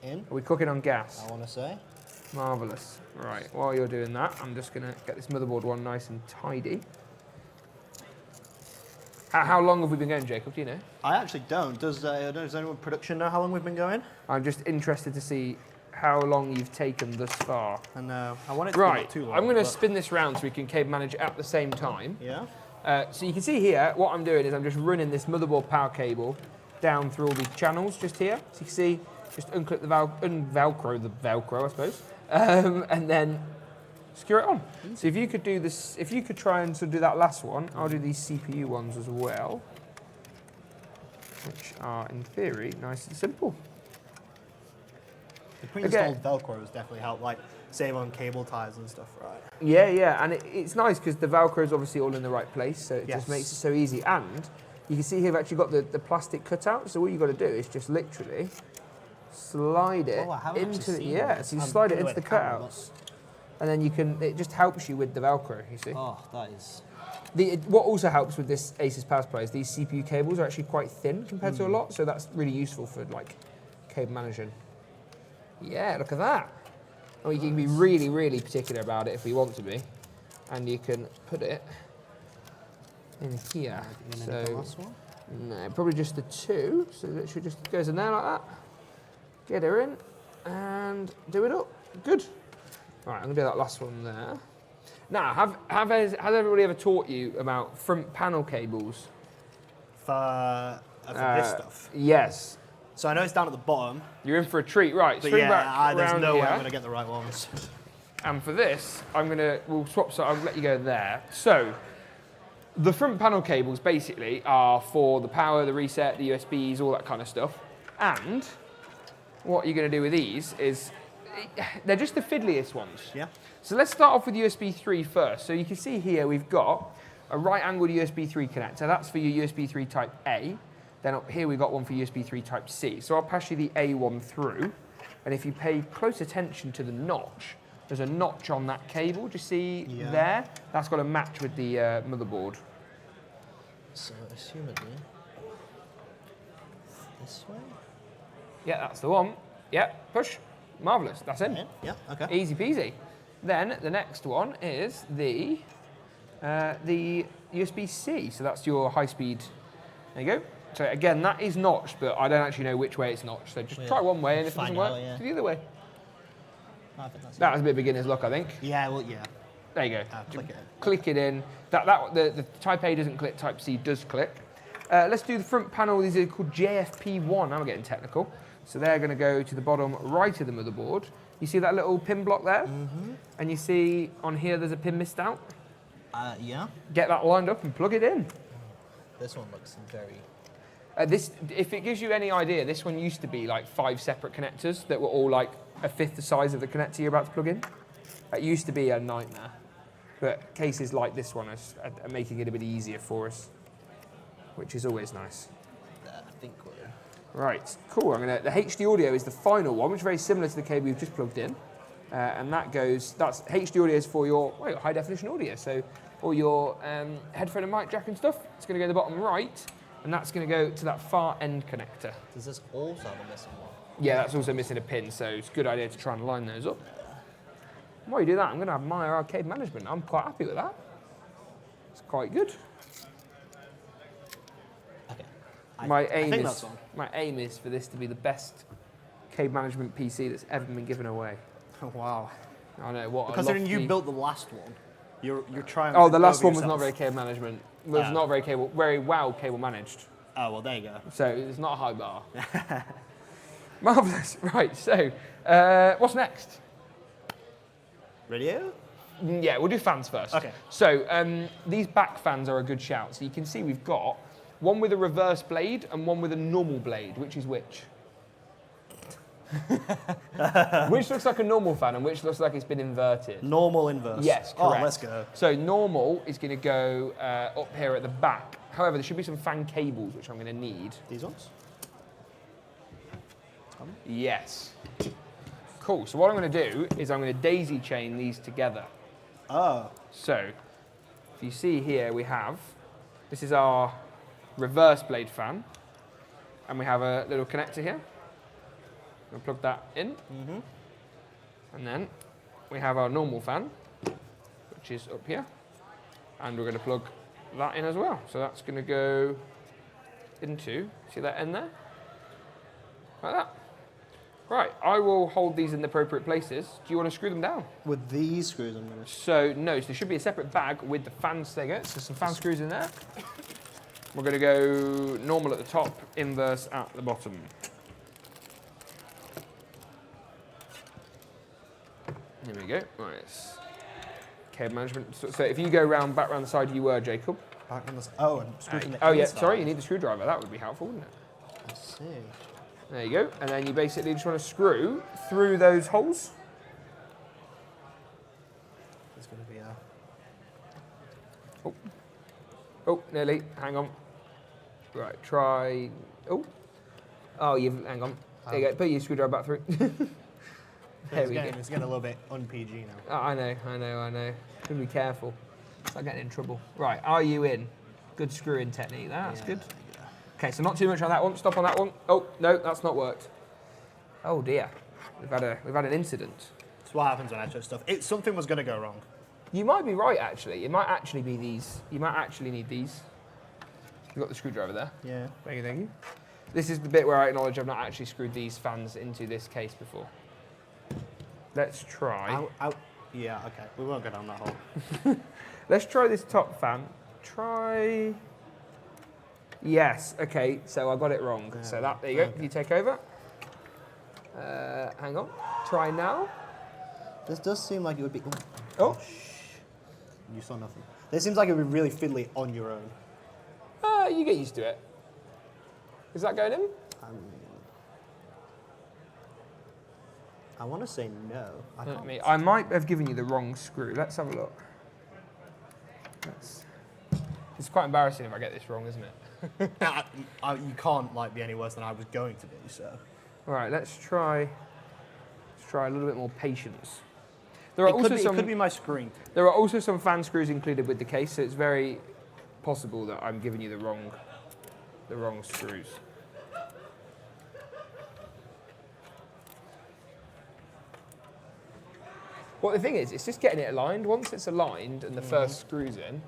in. Are we cooking on gas? I want to say. Marvellous. Right, while you're doing that, I'm just going to get this motherboard one nice and tidy. How long have we been going, Jacob? Do you know? I actually don't. Does anyone in production know how long we've been going? I'm just interested to see how long you've taken thus far. I know. I want it to be Right, not too long. I'm going to but- spin this round so we can cable manage at the same time. Yeah. So you can see here, what I'm doing is I'm just running this motherboard power cable down through all these channels just here. So you can see, just unclip the Velcro the Velcro, I suppose, and then screw it on. So if you could do this, if you could try and sort of do that last one, I'll do these CPU ones as well, which are in theory nice and simple. The pre-installed Velcro has definitely helped, like save on cable ties and stuff, right? Yeah, and it's nice because the Velcro is obviously all in the right place, so it just makes it so easy. And you can see here, I've actually got the plastic cutout, so all you've got to do is just literally slide it into the, so you slide it into the cutouts, and then you can, it just helps you with the Velcro, you see. Oh, that is... What also helps with this Asus power supply is these CPU cables are actually quite thin compared to a lot, so that's really useful for like cable managing. Yeah, look at that. And we can be really, really particular about it if we want to be. And you can put it in here. So, no, probably just the two. So it should just goes in there like that. Get her in and do it up. Good. All right, I'm gonna do that last one there. Now, has everybody ever taught you about front panel cables? For this stuff? Yes. So I know it's down at the bottom. You're in for a treat, right? But Swing back there's round no way here. I'm going to get the right ones. And for this, we'll swap, so I'll let you go there. So, the front panel cables basically are for the power, the reset, the USBs, all that kind of stuff. And what you're going to do with these is, they're just the fiddliest ones. Yeah. So let's start off with USB 3 first. So you can see here we've got a right-angled USB 3 connector. That's for your USB 3 type A. Then up here we've got one for USB 3 type C. So I'll pass you the A one through. And if you pay close attention to the notch, there's a notch on that cable. Do you see there? That's got to match with the motherboard. So, assumedly, this way? Yeah, that's the one. Yeah, push. Marvellous. That's in. Yeah, okay. Easy peasy. Then the next one is the USB-C. So that's your high-speed. There you go. So again, that is notched, but I don't actually know which way it's notched. So just try one way, and if it doesn't work, do the other way. I think that's That was a bit of beginner's luck, I think. Yeah, well, yeah. There you go. Click it in. Click it in. The Type A doesn't click, Type C does click. Let's do the front panel. These are called JFP1. Now we're getting technical. So they're going to go to the bottom right of the motherboard. You see that little pin block there? Mm-hmm. And you see on here there's a pin missed out? yeah. Get that lined up and plug it in. This one looks very... If it gives you any idea, this one used to be like 5 separate connectors that were all like a fifth the size of the connector you're about to plug in. It used to be a nightmare. But cases like this one are making it a bit easier for us, which is always nice. I think we're... Right, cool. The HD audio is the final one, which is very similar to the cable we've just plugged in. And that's HD audio is for your high definition audio. So all your headphone and mic jack and stuff, it's going to go to the bottom right, and that's going to go to that far end connector. Does this also have a missing one? Yeah, that's also missing a pin, so it's a good idea to try and line those up. While you do that, I'm going to have my arcade management. I'm quite happy with that. It's quite good. Okay. My aim is for this to be the best cable management PC that's ever been given away. Oh, wow. I know what. Considering you built the last one, you're trying. Oh, the last one was not very cable management. Was not very well cable managed. Oh well, there you go. So it's not a high bar. Marvelous. Right. So, what's next? Radio? Yeah, we'll do fans first. Okay. So these back fans are a good shout. So you can see we've got one with a reverse blade and one with a normal blade. Which is which? Which looks like a normal fan and which looks like it's been inverted? Normal inverse. Yes, correct. Oh, let's go. So normal is going to go up here at the back. However, there should be some fan cables which I'm going to need. These ones? Yes. Cool. So what I'm going to do is I'm going to daisy chain these together. Oh. So if you see here, this is our reverse blade fan, and we have a little connector here. I'm going to plug that in. Mm-hmm. And then we have our normal fan, which is up here. And we're going to plug that in as well. So that's going to go into, see that end there? Like that. Right, I will hold these in the appropriate places. Do you want to screw them down? With these screws, I'm going to... So, no, so there should be a separate bag with the fans. There you go. So some fan screws in there. We're going to go normal at the top, inverse at the bottom. Here we go. Right. Cable management. So if you go back round the side you were, Jacob. Back on the side. Oh, and screw from the Oh, yeah, inside. sorry, you need the screwdriver. That would be helpful, wouldn't it? I see. There you go. And then you basically just want to screw through those holes. There's going to be a... Oh. Oh, nearly. Hang on. Right, try... Oh. Oh, hang on. There you go. Put your screwdriver back through. There we go. It's getting a little bit un-PG now. Oh, I know. Gotta be careful. It's not getting in trouble. Right, are you in? Good screwing technique. That's good. Okay, so not too much on that one. Stop on that one. Oh, no, that's not worked. Oh dear. We've had an incident. That's what happens when I touch stuff. Something was going to go wrong. You might be right, actually. It might actually be these. You might actually need these. You've got the screwdriver there. Yeah. Thank you. This is the bit where I acknowledge I've not actually screwed these fans into this case before. Let's try. Yeah, okay. We won't go down that hole. Let's try this top fan. Try... Yes, okay, so I got it wrong. Yeah, So there you go, okay. you take over. Hang on, try now. This does seem like it would be... Oh. You saw nothing. This seems like it would be really fiddly on your own. You get used to it. Is that going in? I want to say no. I might have given you the wrong screw. Let's have a look. It's quite embarrassing if I get this wrong, isn't it? You can't be any worse than I was going to be, so... Right, let's try a little bit more patience. It could be my screen. There are also some fan screws included with the case, so it's very possible that I'm giving you the wrong screws. Well, the thing is, it's just getting it aligned. Once it's aligned and the first screw's in,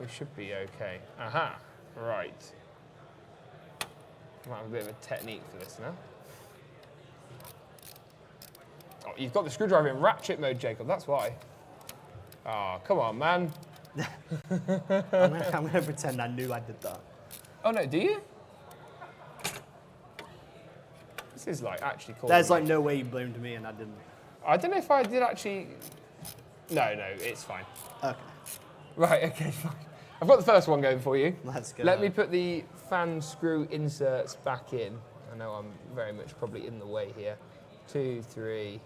we should be okay. Aha, right. Might have a bit of a technique for this now. Oh, you've got the screwdriver in ratchet mode, Jacob, that's why. Oh, come on, man. I'm going to pretend I knew I did that. Oh, no, do you? This is actually cool. There's no way you blamed me and I didn't. I don't know if I did actually... No, it's fine. Okay. Right, okay, fine. I've got the first one going for you. Let's go. Let me put the fan screw inserts back in. I know I'm very much probably in the way here. 2, 3,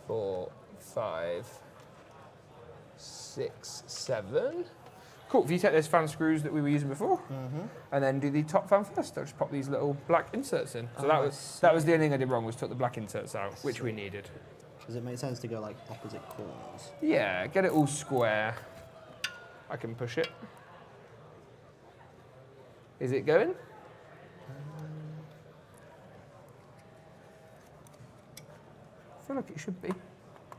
4, 5, 6, 7. Cool, if you take those fan screws that we were using before, and then do the top fan first, I'll just pop these little black inserts in. So that was the only thing I did wrong, was took the black inserts out, which we needed. Does it make sense to go opposite corners? Yeah, get it all square. I can push it. Is it going? I feel like it should be.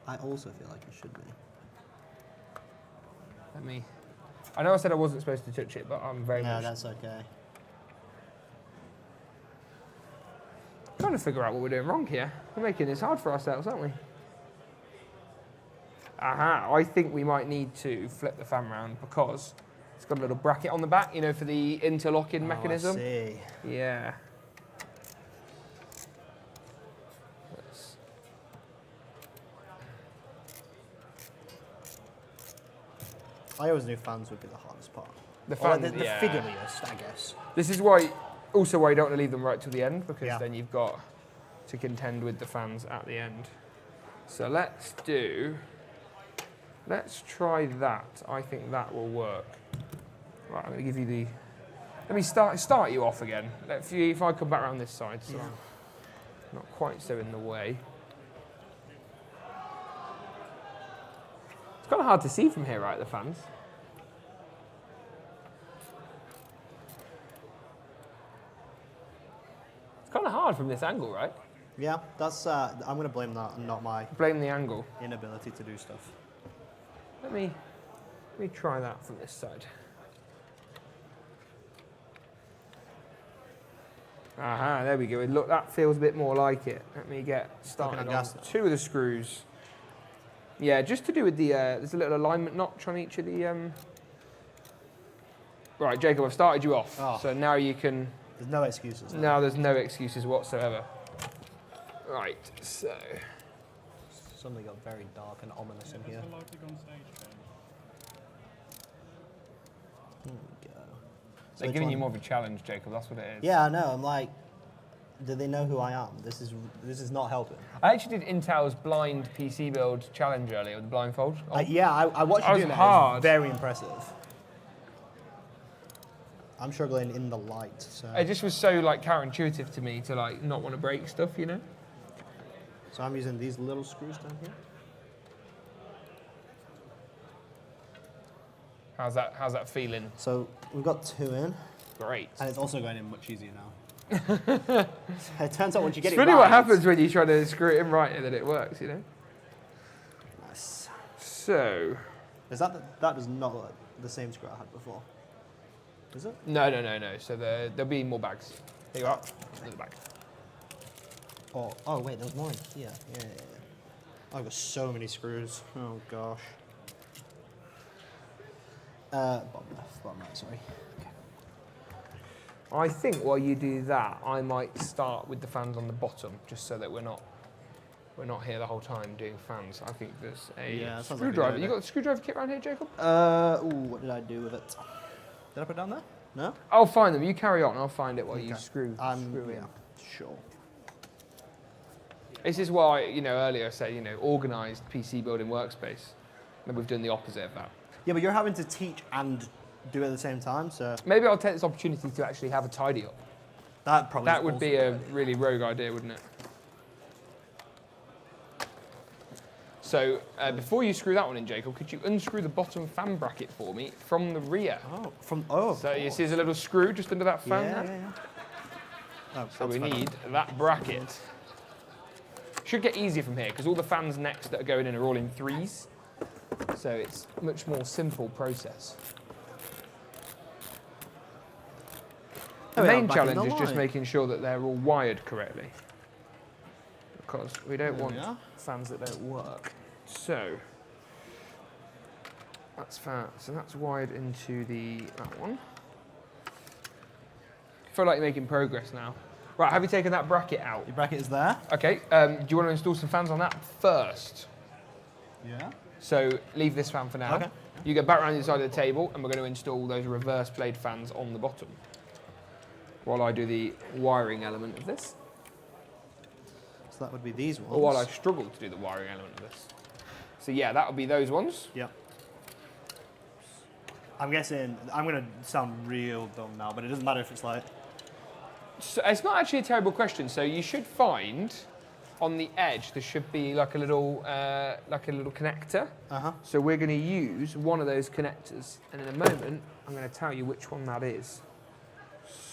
I also feel like it should be. I know I said I wasn't supposed to touch it, but I'm very much... No, that's okay. Trying to figure out what we're doing wrong here. We're making this hard for ourselves, aren't we? Aha, I think we might need to flip the fan round because it's got a little bracket on the back, for the interlocking mechanism. I see. Yeah. I always knew fans would be the hardest part. The fans, the fiddliest, I guess. This is why you don't want to leave them right till the end, because then you've got to contend with the fans at the end. So let's try that. I think that will work. Right, I'm going to give you the... Let me start you off again. If I come back around this side, so I'm not quite so in the way. It's kind of hard to see from here, right, the fans? It's kind of hard from this angle, right? Yeah, that's. I'm going to blame that and not my Blame the angle. inability to do stuff. Let me try that from this side. Aha, there we go. Look, that feels a bit more like it. Let me get started on gas. 2 of the screws. Yeah, just to do with the, there's a little alignment notch on each of the, Right, Jacob, I've started you off. Oh. So now you can... There's no excuses. Now there's no excuses whatsoever. Right, so... Suddenly got very dark and ominous in here. Here we go. They're giving you more of a challenge, Jacob, that's what it is. Yeah, I know. I'm like, do they know who I am? This is not helping. I actually did Intel's blind PC build challenge earlier with the blindfold. Yeah, I watched you do that. hard. It was very impressive. I'm struggling in the light, so... It just was so like counterintuitive to me to like not want to break stuff, you know? So I'm using these little screws down here. How's that feeling? So we've got 2 in. Great. And it's also going in much easier now. It turns out once you get It's it really right, what happens when you try to screw it in right and then it works, you know? Nice. So... Is that does not look like the same screw I had before? Is it? No. So there'll be more bags. Here you are. Another bag. Oh wait, there was more in here. Yeah. I've got so many screws. Oh gosh. Bottom right, sorry. Okay. I think while you do that, I might start with the fans on the bottom, just so that we're not here the whole time doing fans. I think there's a screwdriver. You got the screwdriver kit around here, Jacob? What did I do with it? Did I put it down there? No? I'll find them. You carry on. I'll find it while you screw in. Yeah, sure. This is why, earlier I said, organised PC building workspace. And we've done the opposite of that. Yeah, but you're having to teach and do it at the same time, so... Maybe I'll take this opportunity to actually have a tidy up. That would be a really rogue idea, wouldn't it? So, before you screw that one in, Jacob, could you unscrew the bottom fan bracket for me from the rear? So you see there's a little screw just under that fan there? Oh, so we need that bracket. Should get easier from here, because all the fans next that are going in are all in 3s. So it's a much more simple process. The main challenge is just making sure that they're all wired correctly, because we don't want fans that don't work. So that's fan. So that's wired into that one. I feel like you're making progress now. Right, have you taken that bracket out? Your bracket is there. Okay. Do you want to install some fans on that first? Yeah. So leave this fan for now. Okay. You go back around the side of the table, and we're going to install those reverse blade fans on the bottom, while I do the wiring element of this. So that would be these ones. Or while I struggle to do the wiring element of this. So yeah, that would be those ones. Yep. I'm guessing, I'm going to sound real dumb now, but it doesn't matter if it's like... So it's not actually a terrible question. So you should find on the edge there should be like a little connector. So we're going to use one of those connectors, and in a moment I'm going to tell you which one that is.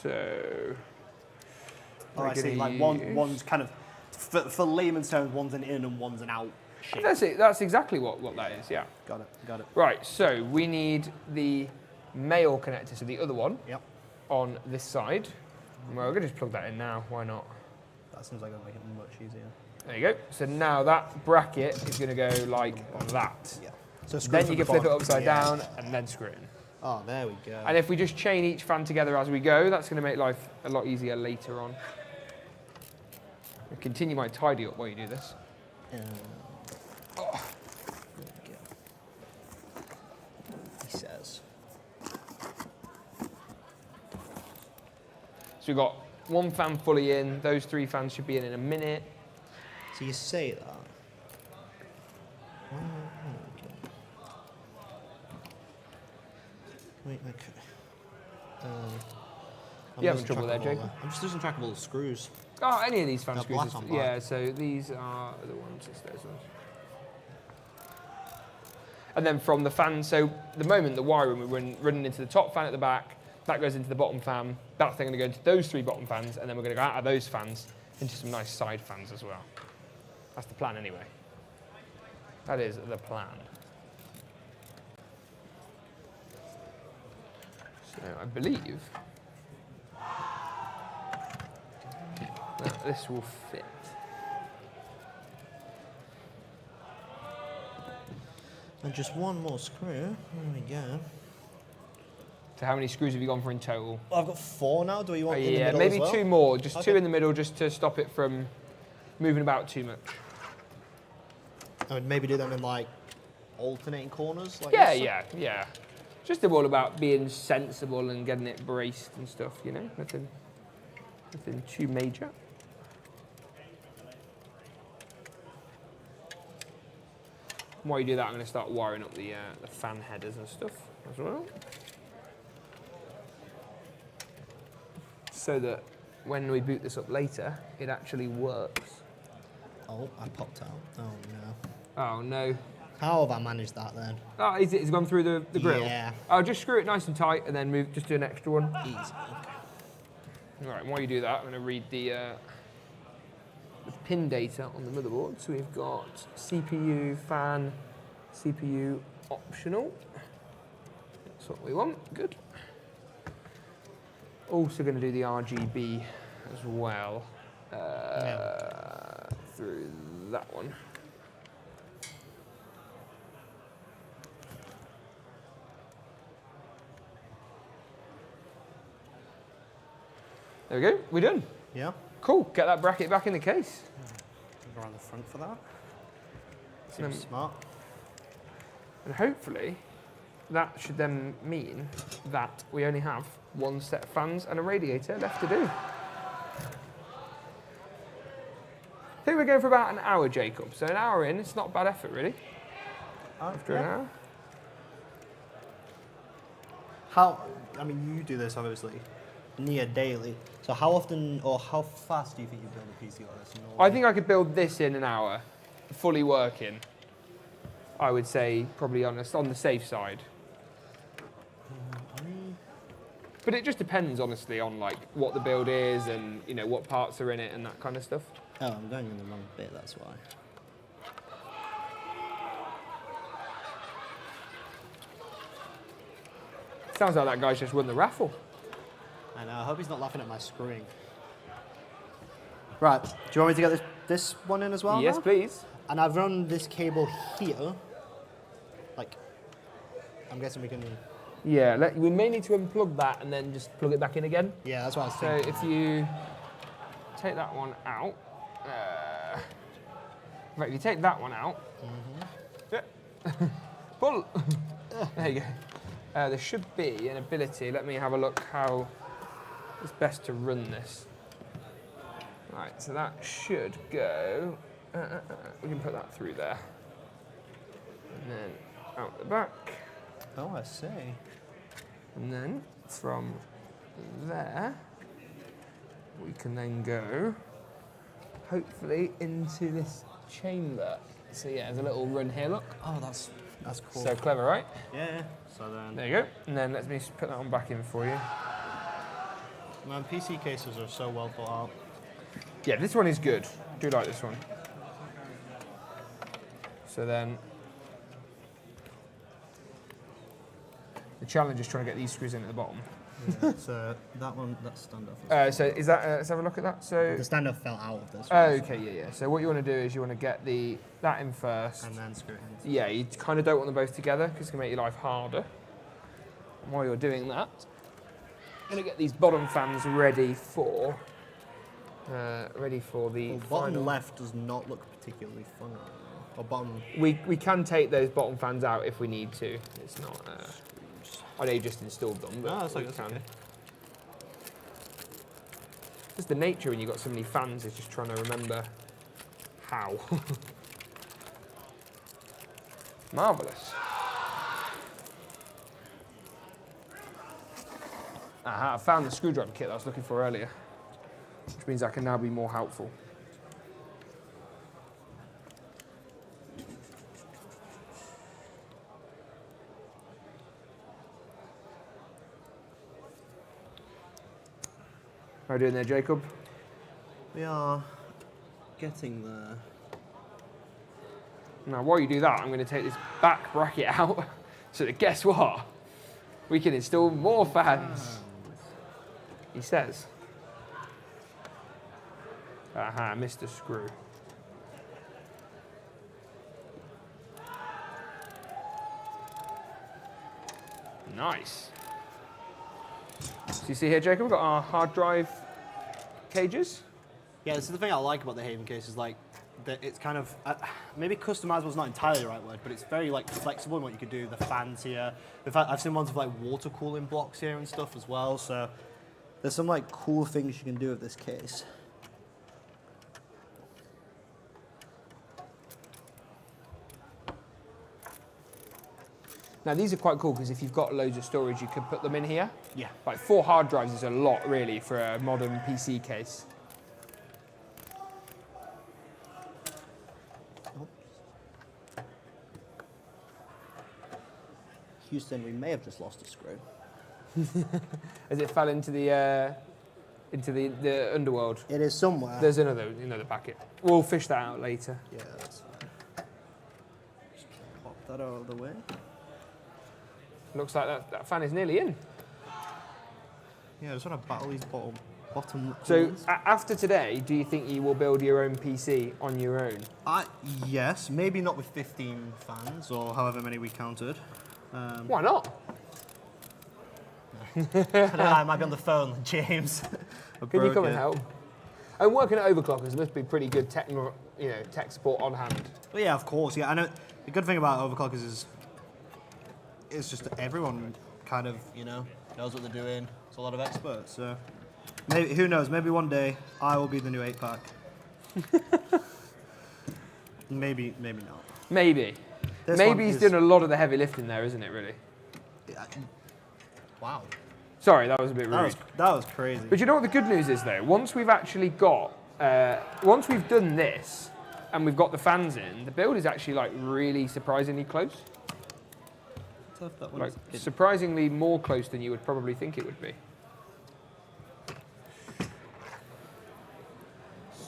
So I see. Like one's kind of for layman's terms, one's an in and one's an out shape. That's it. That's exactly what that is. Yeah. Got it. Right. So we need the male connector, so the other one. Yep. On this side. Well, we're going to just plug that in now. Why not? That seems like it'll make it much easier. There you go. So now that bracket is going to go like on that. Yeah. So then you can flip it upside down and then screw it in. Oh, there we go. And if we just chain each fan together as we go, that's going to make life a lot easier later on. I'll continue my tidy up while you do this. There we go. He says. So we've got one fan fully in. Those 3 fans should be in a minute. So you say that. Wait, okay. You having trouble there, Jake? I'm just losing track of all the screws. Oh, any of these fan They're screws. black on black. Yeah, so these are the ones, it's those ones. And then from the fan, so the moment the wiring we're running into the top fan at the back, that goes into the bottom fan, that's then going to go into those 3 bottom fans, and then we're going to go out of those fans into some nice side fans as well. That's the plan anyway. That is the plan. So I believe this will fit. And just one more screw. There we go. So how many screws have you gone for in total? Well, I've got 4 now. Do you want in the Yeah, middle maybe as well? 2 more. Just Okay. 2 in the middle, just to stop it from moving about too much. I would maybe do them in like alternating corners. Like Yeah, this. yeah. Just all about being sensible and getting it braced and stuff, you know? Nothing too major. While you do that, I'm going to start wiring up the fan headers and stuff as well. So that when we boot this up later, it actually works. Oh, I popped out. Oh no. Oh no. How have I managed that then? Oh, it's gone through the grill? Yeah. I'll just screw it nice and tight and then just do an extra one. Easy. Okay. All right, while you do that, I'm going to read the pin data on the motherboard. So we've got CPU, fan, CPU optional. That's what we want, good. Also going to do the RGB as well through that one. There we go, we're done. Yeah. Cool, get that bracket back in the case. Go around the front for that. Um, Seems smart. And hopefully, that should then mean that we only have 1 set of fans and a radiator left to do. I think we're going for about an hour, Jacob. So an hour in, it's not a bad effort, really. After an hour. How? I mean, you do this obviously near daily. So how often or how fast do you think you build a PC like this? I think I could build this in an hour, fully working. I would say probably on the safe side. But it just depends, honestly, on like what the build is and what parts are in it and that kind of stuff. Oh, I'm going in the wrong bit. That's why. Sounds like that guy's just won the raffle. I know. I hope he's not laughing at my screwing. Right. Do you want me to get this one in as well? Yes, now? please. And I've run this cable here. Like, I'm guessing we can. Yeah, we may need to unplug that and then just plug it back in again. Yeah, that's what I was So thinking. if you take that one out, right, if you take that one out, pull. There you go. There should be an ability. Let me have a look how it's best to run this. Right, so that should go. We can put that through there, and then out the back. Oh, I see. And then from there, we can then go, hopefully, into this chamber. So yeah, there's a little run here, look. Oh, that's cool. So clever, right? Yeah. So then. There you go. And then let me just put that one back in for you. Man, PC cases are so well thought out. Yeah, this one is good. Do like this one. So then, the challenge is trying to get these screws in at the bottom. Yeah, so that one, that's standoff. So is that? Let's have a look at that. So The standoff fell out of this. okay, yeah. So what you want to do is you want to get that in first. And then screw it in. Yeah, you kind of don't want them both together because it's going to make your life harder. And while you're doing that, I'm going to get these bottom fans ready for the Well, bottom final. left does not look particularly fun. Or bottom. We can take those bottom fans out if we need to. It's not. I know you just installed them, but No, that's we okay, can. that's okay. Just the nature when you've got so many fans is just trying to remember how. Marvellous. Aha, I found the screwdriver kit that I was looking for earlier, which means I can now be more helpful. How are you doing there, Jacob? We are getting there. Now, while you do that, I'm going to take this back bracket out so that guess what? We can install more fans. He says. Aha, missed a screw. Nice. So you see here, Jacob, we've got our hard drive cages. Yeah, this is the thing I like about the Haven case is like that it's kind of maybe customizable is not entirely the right word, but it's very like flexible in what you could do. The fans here, I've seen ones with like water cooling blocks here and stuff as well. So there's some like cool things you can do with this case. Now these are quite cool because if you've got loads of storage, you could put them in here. Yeah. Like 4 hard drives is a lot really for a modern PC case. Houston, we may have just lost a screw. As it fell into the underworld. It is somewhere. There's another packet. We'll fish that out later. Yeah, that's fine. Just pop that out of the way. Looks like that fan is nearly in. Yeah, I just want to battle these bottom So corners. after today, do you think you will build your own PC on your own? Yes, maybe not with 15 fans or however many we counted. Why not? I don't know, I might be on the phone with James. Can you come and help? I'm working at overclockers. There must be pretty good tech support on hand. Well, yeah, of course. Yeah, I know. The good thing about overclockers is it's just that everyone kind of knows what they're doing. It's a lot of experts. So maybe who knows? Maybe one day I will be the new 8-pack. maybe not. Maybe. Maybe he's doing a lot of the heavy lifting there, isn't it? Really. Yeah. Wow. Sorry, that was a bit rude. That was crazy. But you know what the good news is though? Once we've actually got, once we've done this, and we've got the fans in, the build is actually like really surprisingly close. Like surprisingly more close than you would probably think it would be.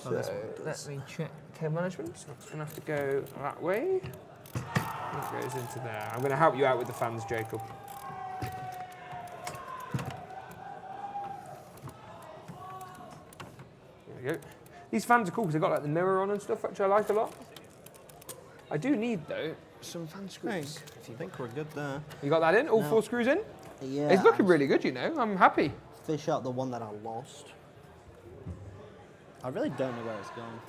So let me check cable management. So it's going to have to go that way. It goes into there. I'm going to help you out with the fans, Jacob. There we go. These fans are cool because they've got like the mirror on and stuff, which I like a lot. I do need though some fan screws. I think we're good there. You got that in? All 4 screws in? Yeah. It's looking really good, I'm happy. Fish out the one that I lost. I really don't know where it's going.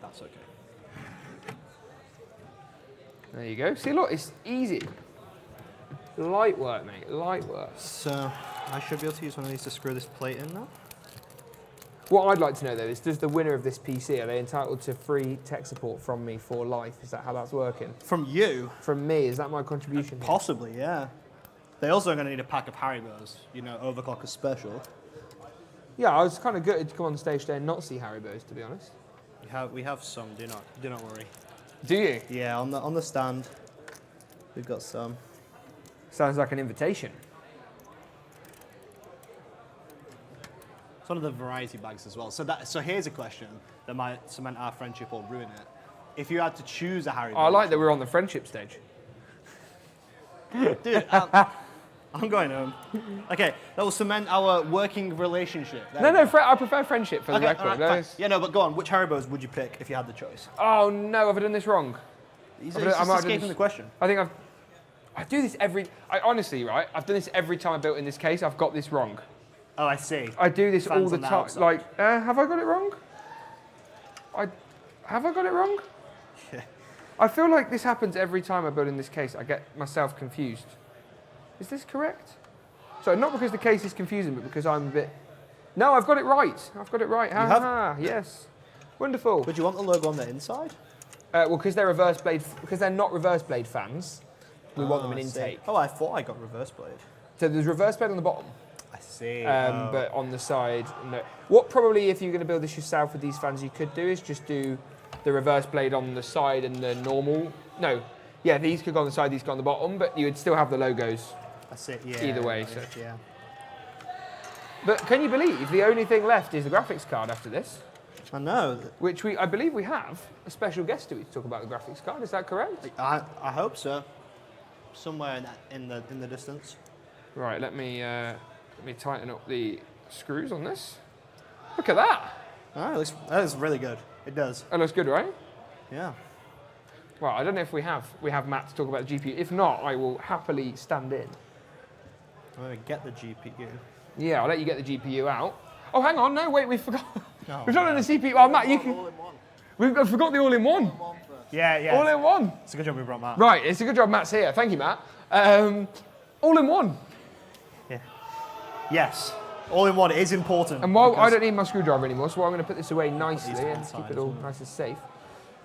That's okay. There you go. See, look, it's easy. Light work, mate, light work. So, I should be able to use one of these to screw this plate in now. What I'd like to know, though, is does the winner of this PC, are they entitled to free tech support from me for life? Is that how that's working? From you? From me, is that my contribution? Possibly, yeah. They also are going to need a pack of Haribos, overclocker special. Yeah, I was kind of gutted to come on stage today and not see Haribos, to be honest. We have some, do not worry. Do you? Yeah, on the stand, we've got some. Sounds like an invitation. It's one of the variety bags as well. So here's a question that might cement our friendship or ruin it. If you had to choose a Haribo... Oh, I like that we're on the friendship stage. Dude, I'm going home. Okay, that will cement our working relationship. No, I prefer friendship for the record. Right, yeah, no, but go on. Which Haribos would you pick if you had the choice? Oh, no, have I done this wrong? He's just escaping the question. I do this honestly, right, I've done this every time I built in this case. I've got this wrong. Oh, I see. I do this all the time. Outside. Have I got it wrong? Have I got it wrong? Yeah. I feel like this happens every time I build in this case. I get myself confused. Is this correct? So not because the case is confusing, but because I'm a bit... No, I've got it right. I've got it right. You have? Yes. Wonderful. Would you want the logo on the inside? Well, because they're not reverse blade fans, we want them in intake. Oh, I thought I got reverse blade. So there's reverse blade on the bottom. I see. But on the side, no. What probably, if you're going to build this yourself with these fans, you could do is just do the reverse blade on the side and the normal. No, yeah, these could go on the side, these could go on the bottom, but you would still have the logos. That's it. Yeah. Either way, so. Yeah. But can you believe the only thing left is the graphics card after this? I know. Which I believe we have a special guest to talk about the graphics card. Is that correct? I hope so. Somewhere in the distance. Right. Let me tighten up the screws on this. Look at that. All right, that looks really good. It does. That looks good, right? Yeah. Well, I don't know if we have Matt to talk about the GPU. If not, I will happily stand in. I'm going to get the GPU. Yeah, I'll let you get the GPU out. Oh, hang on. No, wait, we forgot. Oh, We've done the CPU. Oh, Matt, you can... All-in-one. We've forgot the all-in-one. Yeah. All-in-one. It's a good job we brought Matt. Right, it's a good job Matt's here. Thank you, Matt. All-in-one. Yeah. Yes. All-in-one is important. And while I don't need my screwdriver anymore, so I'm going to put this away nicely and keep it all nice and safe.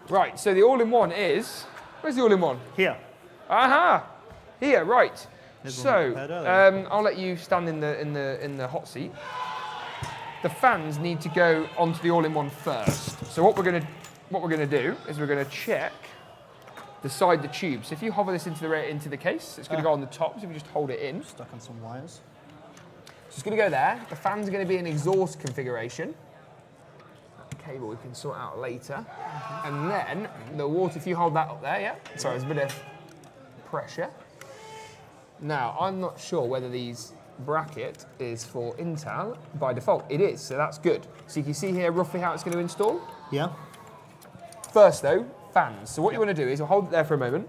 Right, so the all-in-one is... Where's the all-in-one? Here. Aha! Here, right. So, earlier. I'll let you stand in the hot seat. The fans need to go onto the all-in-one first. So what we're gonna do is we're gonna check the tube. So if you hover this into the case, it's gonna go on the top. So if you just hold it in, Stuck on some wires. so it's gonna go there. The fans are gonna be in exhaust configuration. That cable we can sort out later. And then the water. If you hold that up there, yeah. Sorry, there's a bit of pressure. Now I'm not sure whether these bracket is for Intel by default. It is, so that's good. So you can see here roughly how it's going to install. Yeah. First though, fans. So what you want to do is we'll hold it there for a moment.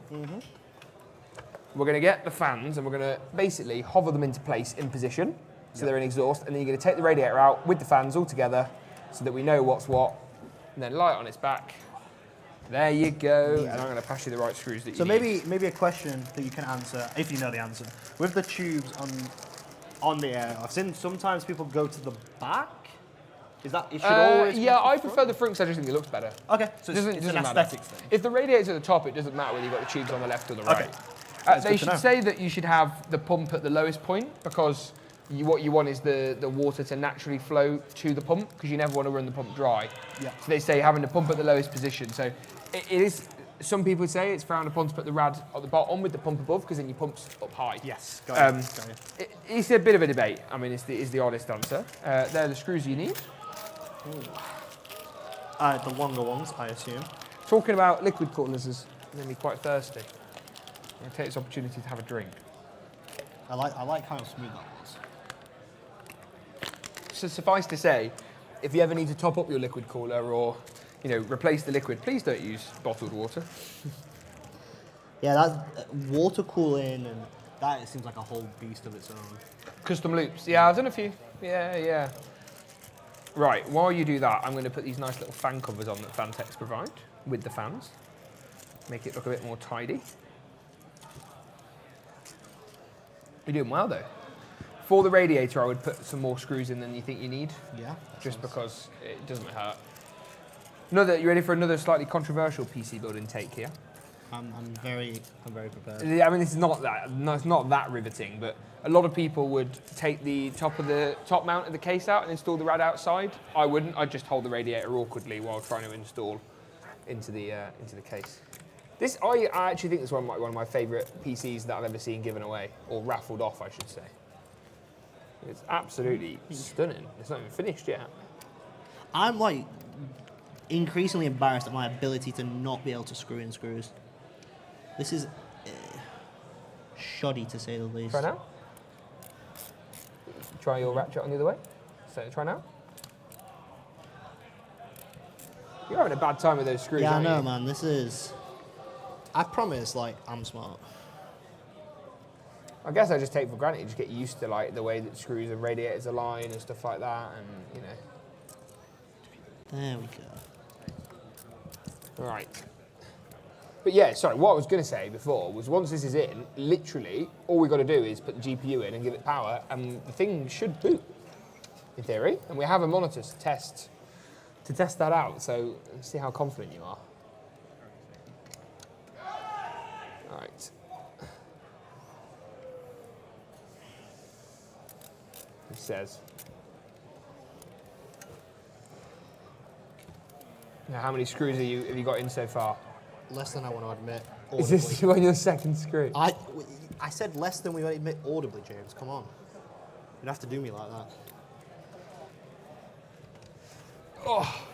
We're going to get the fans and we're going to basically hover them into place in position so they're in exhaust, and then you're going to take the radiator out with the fans all together so that we know what's what, and then light on its back. There you go, and I'm going to pass you the right screws that you need. So maybe a question that you can answer, if you know the answer. With the tubes on the air, I've seen sometimes people go to the back. Is that, it should always Yeah, go to I the prefer front? the front because I just think it looks better. Okay, so it's Doesn't an matter. aesthetics thing. If the radiator's at the top, it doesn't matter whether you've got the tubes on the left or the right. That's They good to should know. say that you should have the pump at the lowest point because what you want is the water to naturally flow to the pump because you never want to run the pump dry. Yeah. So they say having the pump at the lowest position. So it is, some people say it's frowned upon to put the rad at the bottom with the pump above because then your pump's up high. Yes, got it. It's a bit of a debate. I mean, it's the honest answer. They're the screws you need. The longer ones, I assume. Talking about liquid coolers is made me quite thirsty. I'm going to take this opportunity to have a drink. I like how smooth that was. So suffice to say, if you ever need to top up your liquid cooler or, replace the liquid, please don't use bottled water. Yeah, that water cooling and that, it seems like a whole beast of its own. Custom loops. Yeah, I've done a few. Yeah. Right, while you do that, I'm going to put these nice little fan covers on that Fantex provide with the fans. Make it look a bit more tidy. You're doing well though. For the radiator, I would put some more screws in than you think you need. Yeah. Just because it doesn't hurt. You ready for another slightly controversial PC building take here? I'm very prepared. I mean, it's not that riveting, but a lot of people would take the top mount of the case out and install the rad outside. I wouldn't. I'd just hold the radiator awkwardly while trying to install into the case. I actually think it's one of my favourite PCs that I've ever seen given away, or raffled off, I should say. It's absolutely stunning. It's not even finished yet. I'm like increasingly embarrassed at my ability to not be able to screw in screws. This is shoddy to say the least. Try now. Try your ratchet on the other way. So try now. You're having a bad time with those screws, Yeah, I aren't know, you? man. This is. I promise, I'm smart. I guess I just take for granted. You just get used to the way that screws and radiators align and stuff like that, and There we go. Right. But yeah, sorry. What I was going to say before was once this is in, literally all we got to do is put the GPU in and give it power, and the thing should boot, in theory. And we have a monitor to test that out. So see how confident you are. All right. It says. Now, how many screws have you got in so far? Less than I want to admit. Is this on your second screw? I said less than we want to admit audibly, James. Come on. You'd have to do me like that. Oh,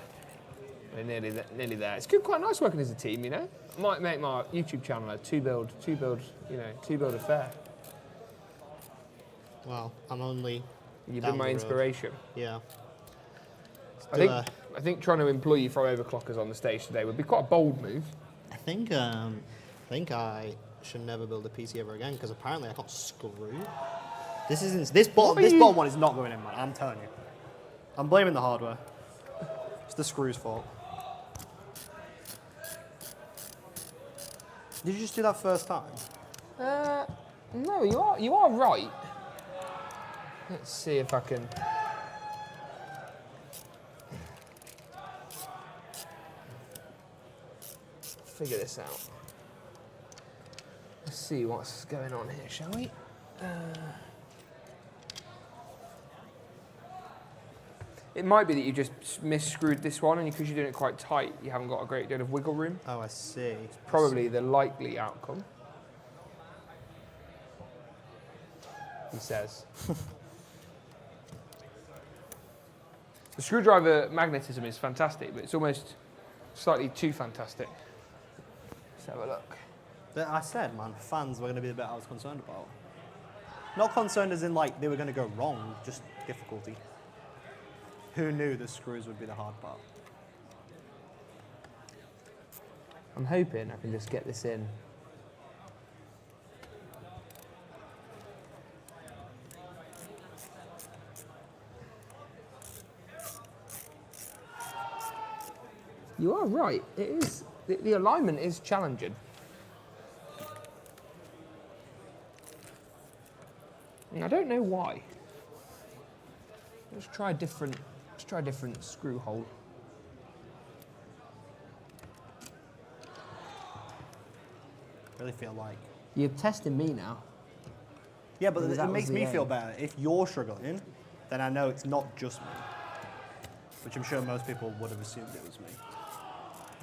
we're nearly there. It's quite nice working as a team, I might make my YouTube channel a two build affair. Well, I'm only. You've down been my the road. inspiration. Yeah. I think trying to employ you from overclockers on the stage today would be quite a bold move. I think I should never build a PC ever again because apparently I got screwed. This bottom one is not going in, man. I'm telling you. I'm blaming the hardware. It's the screw's fault. Did you just do that first time? No, you are right. Let's see if I can. Figure this out. Let's see what's going on here, shall we? It might be that you just mis-screwed this one, and because you're doing it quite tight, you haven't got a great deal of wiggle room. Oh, I see. It's probably the likely outcome. He says. The screwdriver magnetism is fantastic, but it's almost slightly too fantastic. Let's have a look. I said, man, fans were going to be the bit I was concerned about. Not concerned as in, like, they were going to go wrong, just difficulty. Who knew the screws would be the hard part? I'm hoping I can just get this in. You are right. It is. The alignment is challenging. And I don't know why. Let's try a different screw hole. Really feel like you're testing me now. Yeah, but it makes me feel better. If you're struggling, then I know it's not just me, which I'm sure most people would have assumed it was me.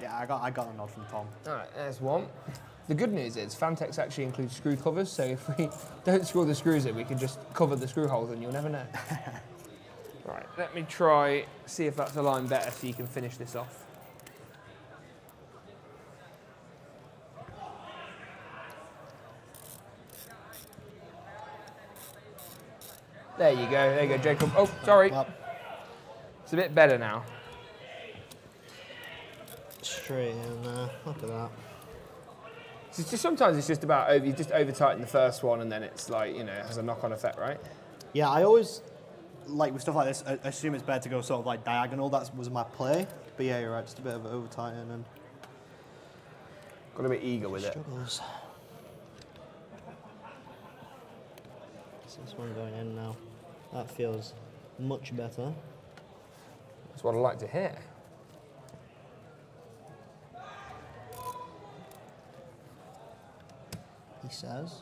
Yeah, I got a nod from Tom. All right, there's one. The good news is Fantex actually includes screw covers, so if we don't screw the screws in, we can just cover the screw holes and you'll never know. Right, let me try, see if that's aligned better so you can finish this off. There you go, Jacob. Oh, sorry. It's a bit better now. Straight in there, look at that. It's just, sometimes it's just about, you just over-tighten the first one and then it's like, you know, it has a knock-on effect, right? Yeah, I always, like with stuff like this, I assume it's better to go sort of like diagonal. That was my play. But yeah, you're right, just a bit of over-tighten and... Got a bit eager with struggles. So this one going in now. That feels much better. That's what I like to hear. He says.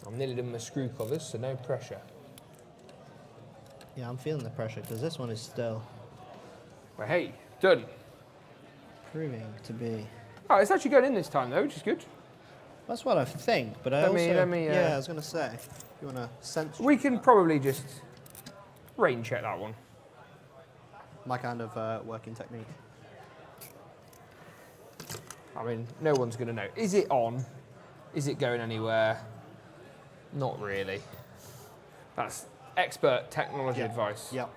I'm nearly done my screw covers, so no pressure. Yeah, I'm feeling the pressure because this one is still. Well, hey, done. Proving to be. Oh, it's actually going in this time though, which is good. That's what I think, but I was going to say, if you want to sense. We can probably just rain check that one. My kind of working technique. I mean, no one's going to know. Is it on? Is it going anywhere? Not really. That's expert technology advice. Yep.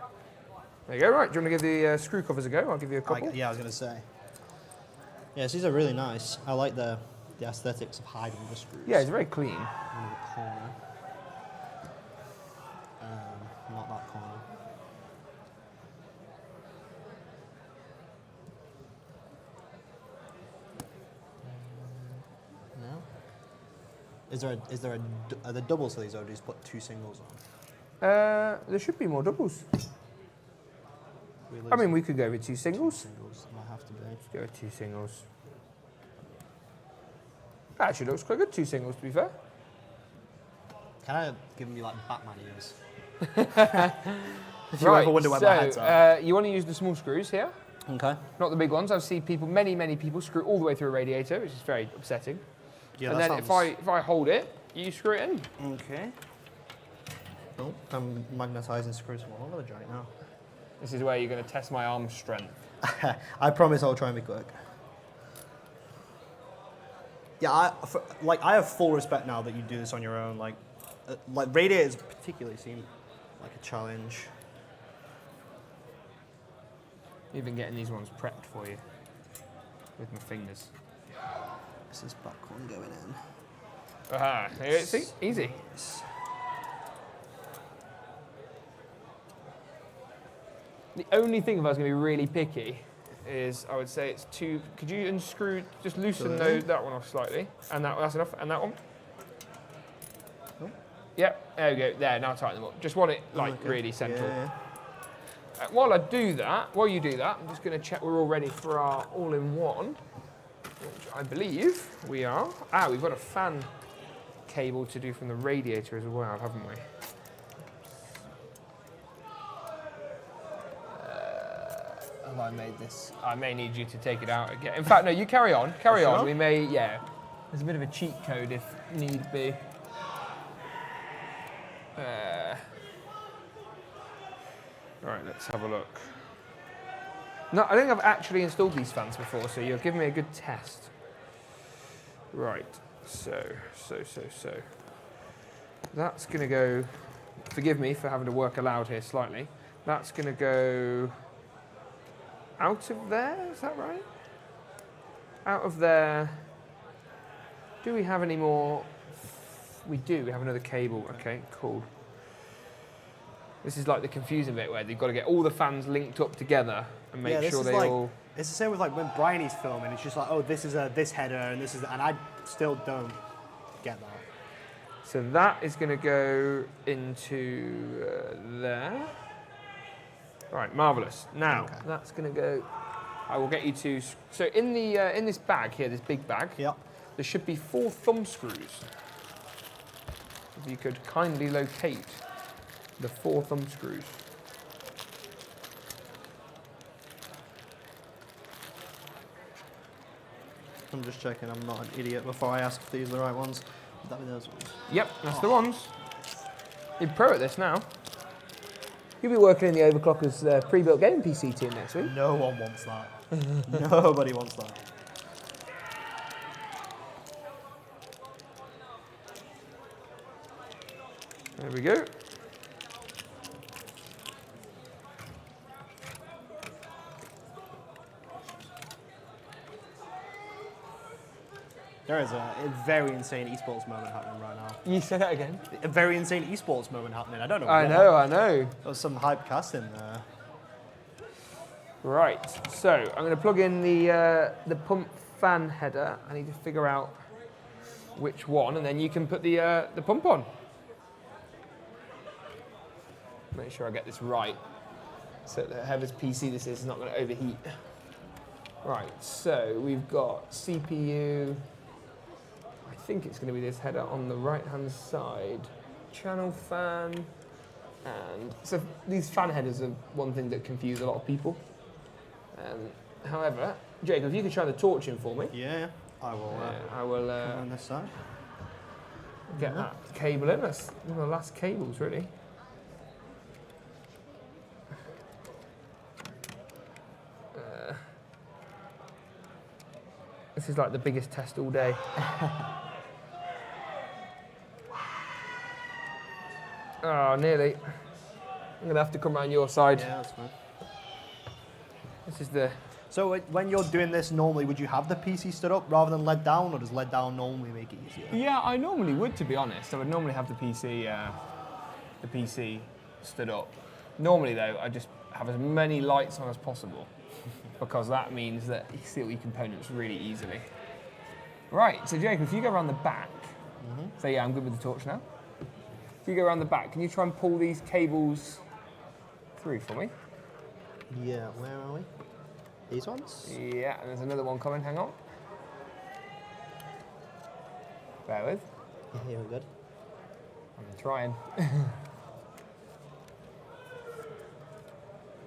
There you go. Right, do you want to give the screw covers a go? I'll give you a couple. Yeah, I was going to say. Yes, these are really nice. I like the aesthetics of hiding the screws. Yeah, it's very clean. In the corner. Not that corner. No. Are there doubles for these, or do you just put two singles on? There should be more doubles. I mean, we could go with two singles. Singles might have to be. Let's go with two singles. That actually looks quite good, two singles, to be fair. Kind of giving me like Batman ears. If you ever wonder where my head's at. You want to use the small screws here. Okay. Not the big ones. I've seen people, many people screw all the way through a radiator, which is very upsetting. Yeah, and then if I hold it, you screw it in. Okay. Oh, I'm magnetising screws from all over the joint now. This is where you're going to test my arm strength. I promise I'll try and be quick. Yeah, I have full respect now that you do this on your own. Like radiators particularly seem like a challenge. Even getting these ones prepped for you with my fingers. This is back one going in. Aha, see, easy. The only thing if I was going to be really picky is I would say it's too. Could you unscrew, just loosen that one off slightly, and that's enough, and that one. Oh. Yep, there we go. There, now tighten them up. Just want it like really central. Yeah. While you do that, I'm just going to check we're all ready for our all-in-one, which I believe we are. Ah, we've got a fan cable to do from the radiator as well, haven't we? Have I made this? I may need you to take it out again. In fact, no, you carry on. Carry on. We may, yeah. There's a bit of a cheat code if need be. Right, let's have a look. No, I think I've actually installed these fans before, so you're giving me a good test. Right, so. That's going to go, forgive me for having to work aloud here slightly. That's going to go out of there, is that right? Out of there. Do we have any more? We do, we have another cable. Okay, cool. This is like the confusing bit where they've got to get all the fans linked up together and make sure they all... It's the same with like when Bryony's filming, it's just like, oh, this is this header and this is, and I still don't get that. So that is going to go into there. All right, marvelous. Now that's going to go. I will get you to. So in the in this bag here, this big bag. Yep. There should be 4 thumb screws. If you could kindly locate the 4 thumb screws. I'm just checking I'm not an idiot before I ask if these are the right ones. Would that be those ones? Yep, that's the ones. You're pro at this now. You'll be working in the Overclockers pre-built game PC team next week. No one wants that. Nobody wants that. There we go. There is a very insane esports moment happening right now. You say that again? A very insane esports moment happening. I don't know. I know. There was some hype casting there. Right. So I'm going to plug in the pump fan header. I need to figure out which one, and then you can put the pump on. Make sure I get this right. So that whoever's PC this is not going to overheat. Right. So we've got CPU. I think it's going to be this header on the right-hand side. Channel fan. And so these fan headers are one thing that confuse a lot of people. However, Jacob, if you could try the torch in for me. Yeah, I will. I will on this side. Get that cable in. That's one of the last cables, really. This is like the biggest test all day. Oh, nearly. I'm going to have to come around your side. Yeah, that's fine. This is the... So when you're doing this, normally would you have the PC stood up rather than led down, or does led down normally make it easier? Yeah, I normally would, to be honest. I would normally have the PC stood up. Normally, though, I just have as many lights on as possible because that means that you can see all your components really easily. Right, so Jacob, if you go around the back, so yeah, I'm good with the torch now. If you go around the back, can you try and pull these cables through for me? Yeah, where are we? These ones? Yeah, and there's another one coming, hang on. Bear with. Yeah, we're good. I'm trying.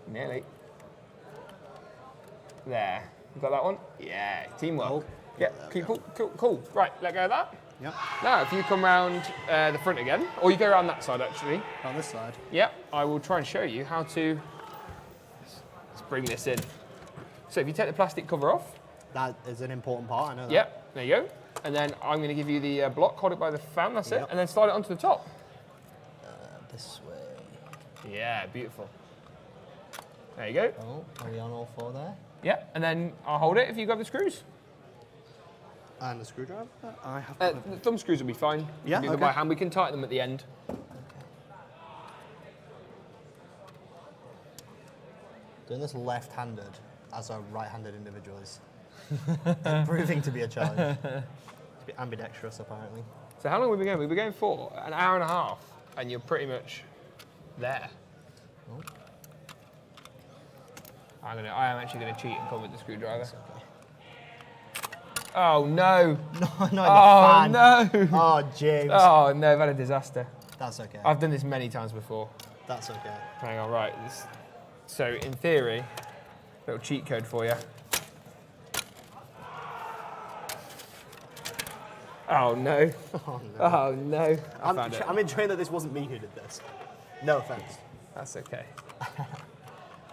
Nearly. There. You got that one? Yeah, teamwork. Oh, yeah, cool. Right, let go of that. Yep. Now, if you come round the front again, or you go around that side actually. On this side? Yep, I will try and show you how to let's bring this in. So if you take the plastic cover off. That is an important part, I know that. Yep, there you go. And then I'm going to give you the block, hold it by the fan, that's it, and then slide it onto the top. This way. Yeah, beautiful. There you go. Oh, are we on all 4 there? Yeah, and then I'll hold it if you grab the screws. And the screwdriver? I have. The thumb screws will be fine. Yeah, do them okay. by hand. We can tighten them at the end. Doing this left-handed as a right-handed individual is proving to be a challenge. It's a bit ambidextrous, apparently. So how long have we been going? We've been going for an hour and a half, and you're pretty much there. Oh. I am actually going to cheat and come with the screwdriver. Okay. Oh no! No, not Oh in the fan. no! Oh, James. Oh no! I've had a disaster. That's okay. I've done this many times before. That's okay. Hang on, right. So in theory, little cheat code for you. Oh no! Oh, no. Oh no! I found it. I'm enjoying that this wasn't me who did this. No offense. That's okay.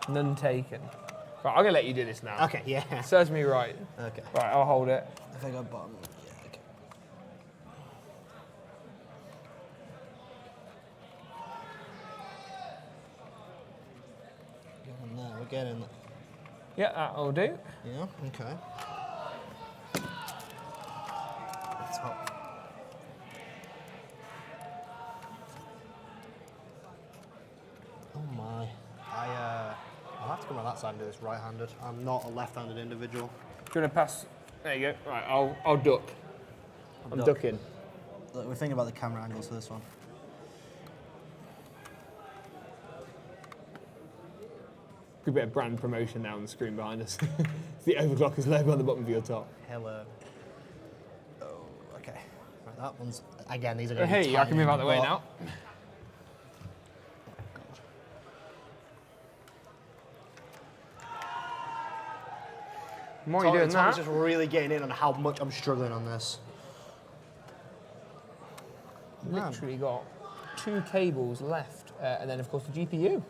None taken. Right, I'm gonna let you do this now. Okay, yeah. Serves me right. Okay. Right, I'll hold it. If I go bottom, yeah, okay. Getting there, we're getting there. Yeah, that'll do. Yeah, okay. Top. Oh my. I'll have to come on that side and do this right-handed. I'm not a left-handed individual. Do you want to pass? There you go. Right, I'll duck. I'm duck. ducking. Look, we're thinking about the camera angles for this one. Good bit of brand promotion now on the screen behind us. It's the Overclockers logo on the bottom of your top. Hello. Oh, okay. Right, that one's, again, these are going to be Hey, I can move out of the way now. The more you're doing Tom's that, just really getting in on how much I'm struggling on this. literally got 2 cables left, and then of course the GPU,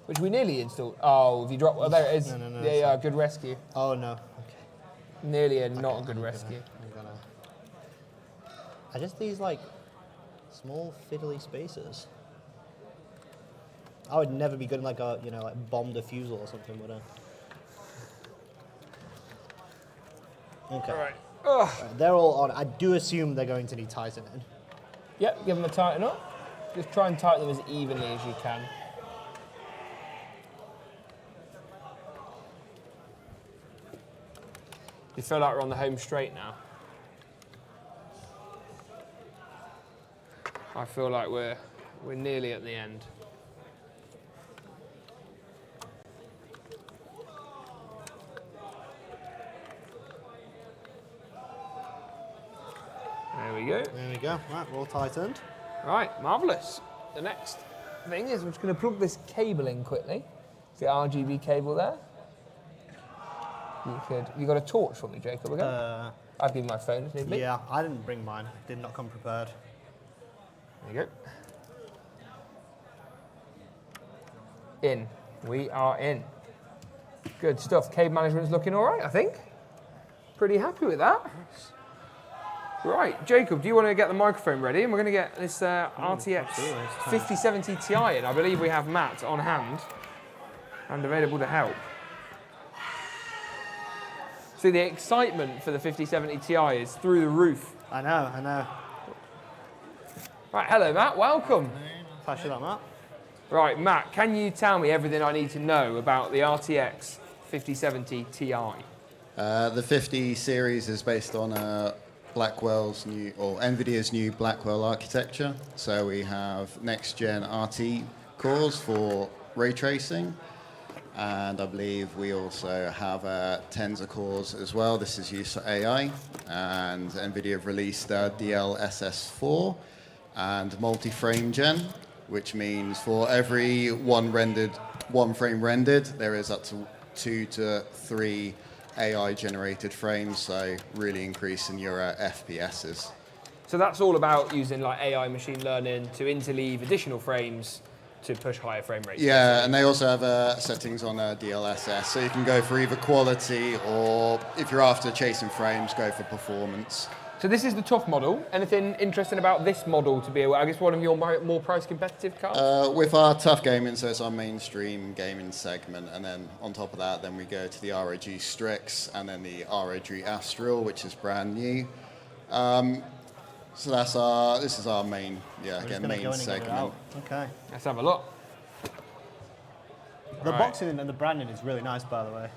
which we nearly installed. Oh, if you drop, oh, there it is. No, yeah, good rescue. Oh no. Okay. Nearly a not a good rescue. I just these like small fiddly spaces. I would never be good in like a like bomb diffusal or something, would I? Okay. All right. Right, they're all on. I do assume they're going to need tightening. Yep, give them a tighten up. Just try and tighten them as evenly as you can. You feel like we're on the home straight now. I feel like we're nearly at the end. There we go. There we go. Right, we're all tightened. Right, marvellous. The next thing is I'm just going to plug this cable in quickly. It's the RGB cable there. You got a torch for me, Jacob, again? I'll give you my phone if need be. Yeah, I didn't bring mine. Did not come prepared. There you go. In. We are in. Good stuff. Cable management's looking all right, I think. Pretty happy with that. Right, Jacob, do you want to get the microphone ready? And we're going to get this RTX 5070 Ti in. I believe we have Matt on hand and available to help. See, the excitement for the 5070 Ti is through the roof. I know. Right, hello, Matt. Welcome. Pass you that, Matt. Right, Matt, can you tell me everything I need to know about the RTX 5070 Ti? The 50 series is based on Blackwell's new, or NVIDIA's new Blackwell architecture. So we have next-gen RT cores for ray tracing, and I believe we also have Tensor cores as well. This is used for AI, and NVIDIA have released DLSS4 and multi-frame gen, which means for every one frame rendered, there is up to 2 to 3 AI-generated frames, so really increasing your FPSs. So that's all about using like AI machine learning to interleave additional frames to push higher frame rates. Yeah, and they also have settings on DLSS, so you can go for either quality or if you're after chasing frames, go for performance. So this is the tough model. Anything interesting about this model to be aware? I guess one of your more price competitive cards? With our tough gaming, so it's our mainstream gaming segment, and then on top of that, then we go to the ROG Strix and then the ROG Astral, which is brand new. So this is our main, main segment. Okay. Let's have a look. The boxing and the branding is really nice, by the way.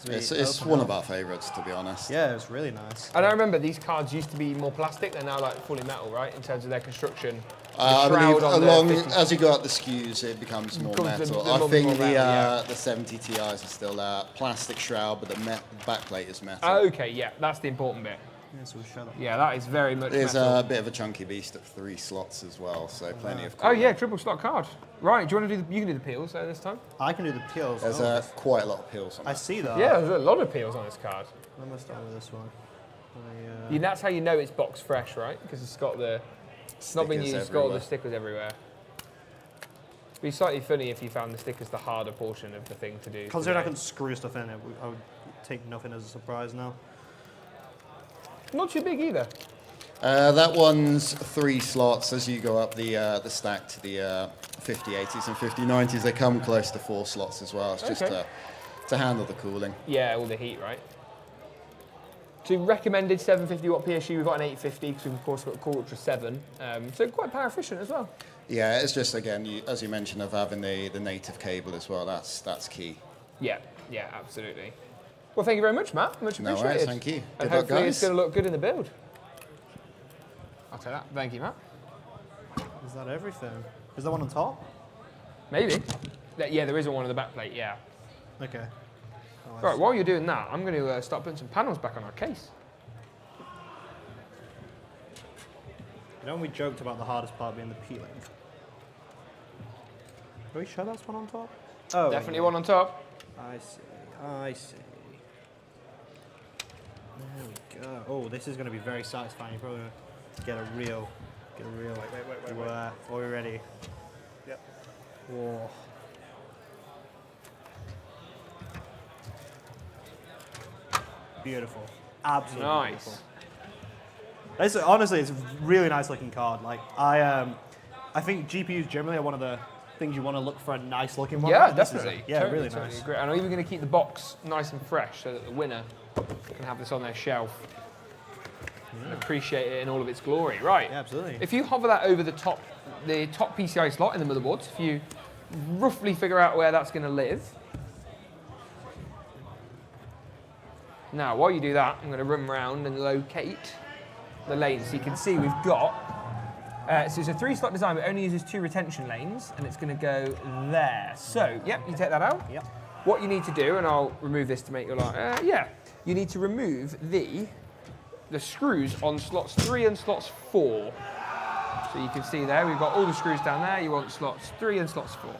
It's one of our favourites, to be honest. Yeah, it's really nice. And I remember these cards used to be more plastic. They're now like fully metal, right? In terms of their construction. I believe as you go up the SKUs, it becomes more metal. I think the 70 Ti's are still plastic shroud, but the backplate is metal. Okay, yeah, that's the important bit. Yeah, so we'll show that. Yeah, that is very much There's metal. a bit of a chunky beast at 3 slots as well, so plenty of. Oh yeah, triple slot card. Right, do you want to do you can do the peels this time? I can do the peels. There's quite a lot of peels on I that. see that. Yeah, there's a lot of peels on this card. I'm gonna start with this one. That's how you know it's box fresh, right? Because it's got it's not been used, it's got all the stickers everywhere. It'd be slightly funny if you found the stickers the harder portion of the thing to do. Considering I can screw stuff in it, I would take nothing as a surprise now. Not too big either. That one's 3 slots. As you go up the stack to the 5080s and 5090s, they come close to 4 slots as well. It's just to handle the cooling. Yeah, all the heat, right? So recommended 750 watt PSU. We've got an 850 because we've of course got Core Ultra 7. So quite power efficient as well. Yeah, it's just again, as you mentioned, of having the native cable as well. That's key. Yeah, absolutely. Well, thank you very much, Matt. Much appreciated. No worries, thank you. And Good luck, hopefully guys. it's going to look good in the build. I'll take that. Thank you, Matt. Is that everything? Is there one on top? Maybe. Yeah, there is one on the back plate, yeah. Okay. Right, while you're doing that, I'm going to start putting some panels back on our case. You know when we joked about the hardest part being the peeling? Are we sure that's one on top? Oh, Definitely one on top. I see. There we go. Oh, this is going to be very satisfying. You're probably going to get a real. Wait. Are we ready? Yep. Whoa. Beautiful. Absolutely Nice. beautiful. Honestly, it's a really nice looking card. Like I think GPUs generally are one of the things you want to look for a nice looking one. Yeah, definitely. Really totally nice. agree. And I'm even going to keep the box nice and fresh so that the winner can have this on their shelf and appreciate it in all of its glory. Right. Yeah, absolutely. If you hover that over the top PCI slot in the motherboard, if you roughly figure out where that's going to live. Now, while you do that, I'm going to run around and locate the lanes. So you can see we've got, so it's a 3-slot design, but it only uses 2 retention lanes, and it's going to go there. So, yep, you take that out. Yep. What you need to do, and I'll remove this to make your life, you need to remove the screws on slots 3 and slots 4. So you can see there, we've got all the screws down there. You want slots 3 and slots 4.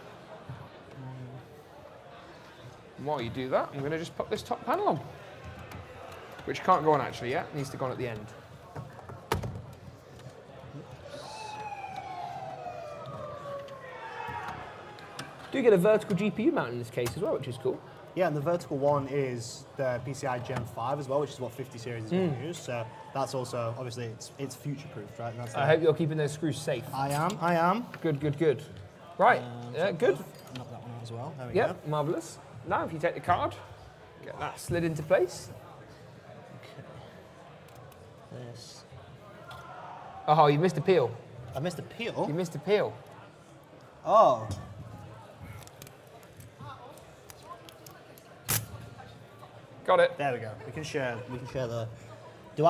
And while you do that, I'm going to just pop this top panel on, which can't go on actually yet. It needs to go on at the end. Do get a vertical GPU mount in this case as well, which is cool. Yeah, and the vertical one is the PCI Gen 5 as well, which is what 50 series is going to use. So that's also, obviously, it's future-proofed, right? I hope you're keeping those screws safe. I am. Good. Right, good. Knock that one out as well. There we Yep, marvellous. Now, if you take the card, get that slid into place. go. This. Oh, you missed a peel. I missed a peel. You missed a peel. Oh. Got it. There we go. We can share the.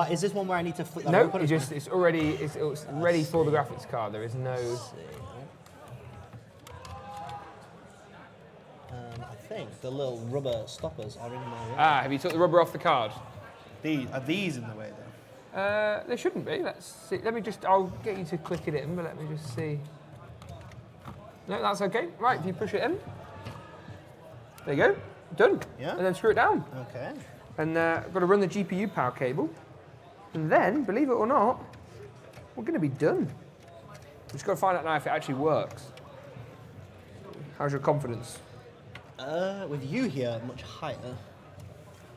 Is this one where I need to flip that No, open? it's ready for the graphics card. There is no. I think the little rubber stoppers are in there. Ah, have you took the rubber off the card? Are these in the way then? They shouldn't be. Let's see. I'll get you to click it in, but let me just see. No, that's okay. Right, if you push it in. There you go. Done. Yeah. And then screw it down. Okay. And I've got to run the GPU power cable. And then, believe it or not, we're going to be done. We've just got to find out now if it actually works. How's your confidence? With you here, much higher.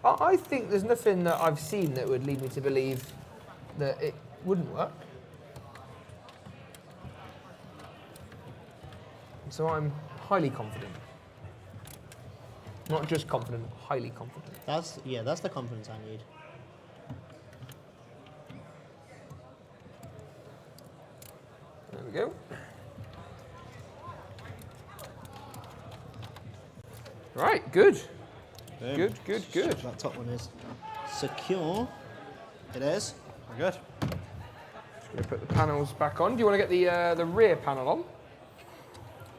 I think there's nothing that I've seen that would lead me to believe that it wouldn't work. So I'm highly confident. Not just confident, highly confident. That's the confidence I need. There we go. Right, good. Boom. Good. That top one is secure. It is. We're good. Just going to put the panels back on. Do you want to get the rear panel on?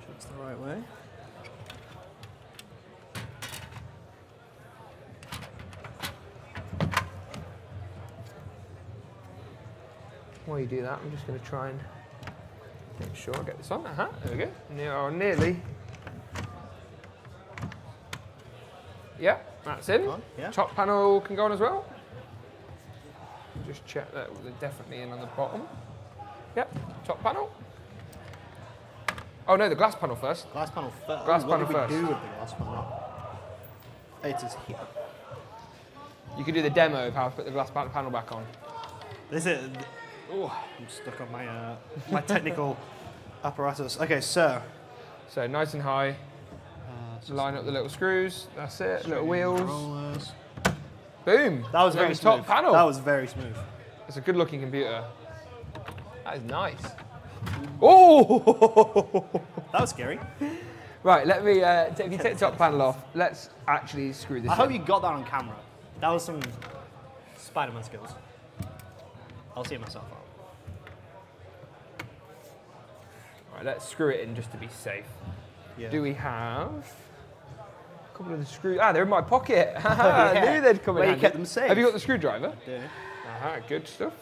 That's the right way. While you do that, I'm just going to try and make sure I get this on. There we go. Nearly. Yeah, that's in. Yeah. Top panel can go on as well. Just check that they're definitely in on the bottom. Yep, top panel. Oh no, the glass panel first. Glass panel first. Glass panel what first. do we do with the glass panel? It is here. You can do the demo of how to put the glass panel back on. This is. Oh, I'm stuck on my my technical apparatus. Okay, so nice and high. Line up the little screws. That's it. Little wheels. Rollers. Boom. That was There's very the top smooth. panel. That was very smooth. It's a good-looking computer. That is nice. Oh! That was scary. Right, let me. If you take the top panel off, let's actually screw this. I hope you got that on camera. That was some Spider-Man skills. I'll see it myself out. Right, let's screw it in just to be safe. Yeah. Do we have a couple of the screws? Ah, they're in my pocket. Yeah. I knew they'd come in Well, you handy. kept them safe. Have you got the screwdriver? Yeah. Aha, good stuff.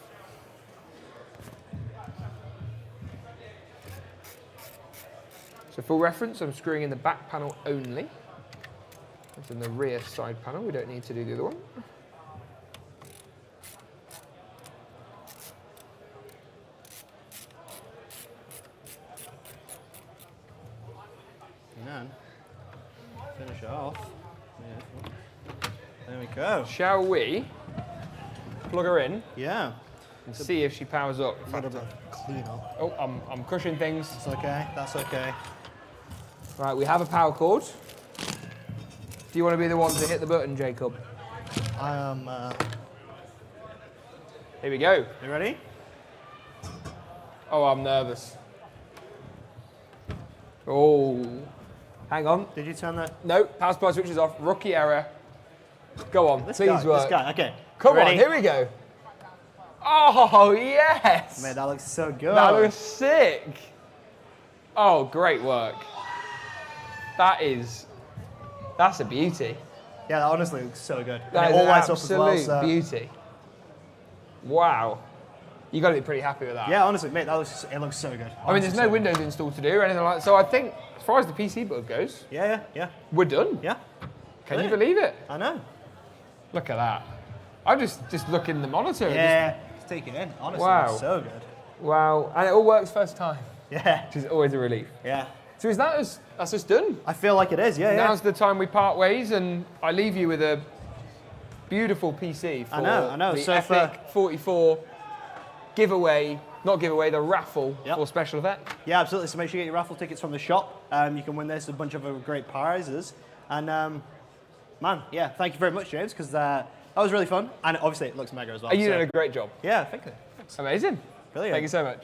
So for reference, I'm screwing in the back panel only. That's in the rear side panel. We don't need to do the other one. And then finish it off. Yeah. There we go. Shall we plug her in Yeah. and see if she powers up? A little bit of clean up. Oh, I'm crushing things. It's okay. That's okay. Right, we have a power cord. Do you want to be the one to hit the button, Jacob? I am. Here we go. You ready? Oh, I'm nervous. Oh, hang on. Did you turn that? No, power supply switch is off. Rookie error. Go on, please work. This guy. Okay. Come ready? on, here we go. Oh, yes! Man, that looks so good. That looks sick. Oh, great work. That's a beauty. Yeah, that honestly looks so good. That and is it all an lights up as well. absolute So. beauty. Wow. You got to be pretty happy with that. Yeah, honestly, mate, it looks so good. I mean, there's no Windows install to do or anything like that. So I think, as far as the PC build goes, Yeah. we're done. Yeah. Can you believe it? I know. Look at that. I'm just looking at the monitor. and Yeah. Just take it in. Honestly, Wow. it's so good. Wow. And it all works first time, Yeah. which is always a relief. Yeah. So is that's us done? I feel like it is. Yeah. Now's the time we part ways, and I leave you with a beautiful PC for I know. the So EPIC44 giveaway, not giveaway, the raffle Yep. for special event. Yeah, absolutely. So make sure you get your raffle tickets from the shop. You can win this, a bunch of other great prizes. And man, yeah, thank you very much, James, because that was really fun. And obviously, it looks mega as well. You so- did a great job. Yeah, thank you. Amazing. Brilliant. Thank you so much.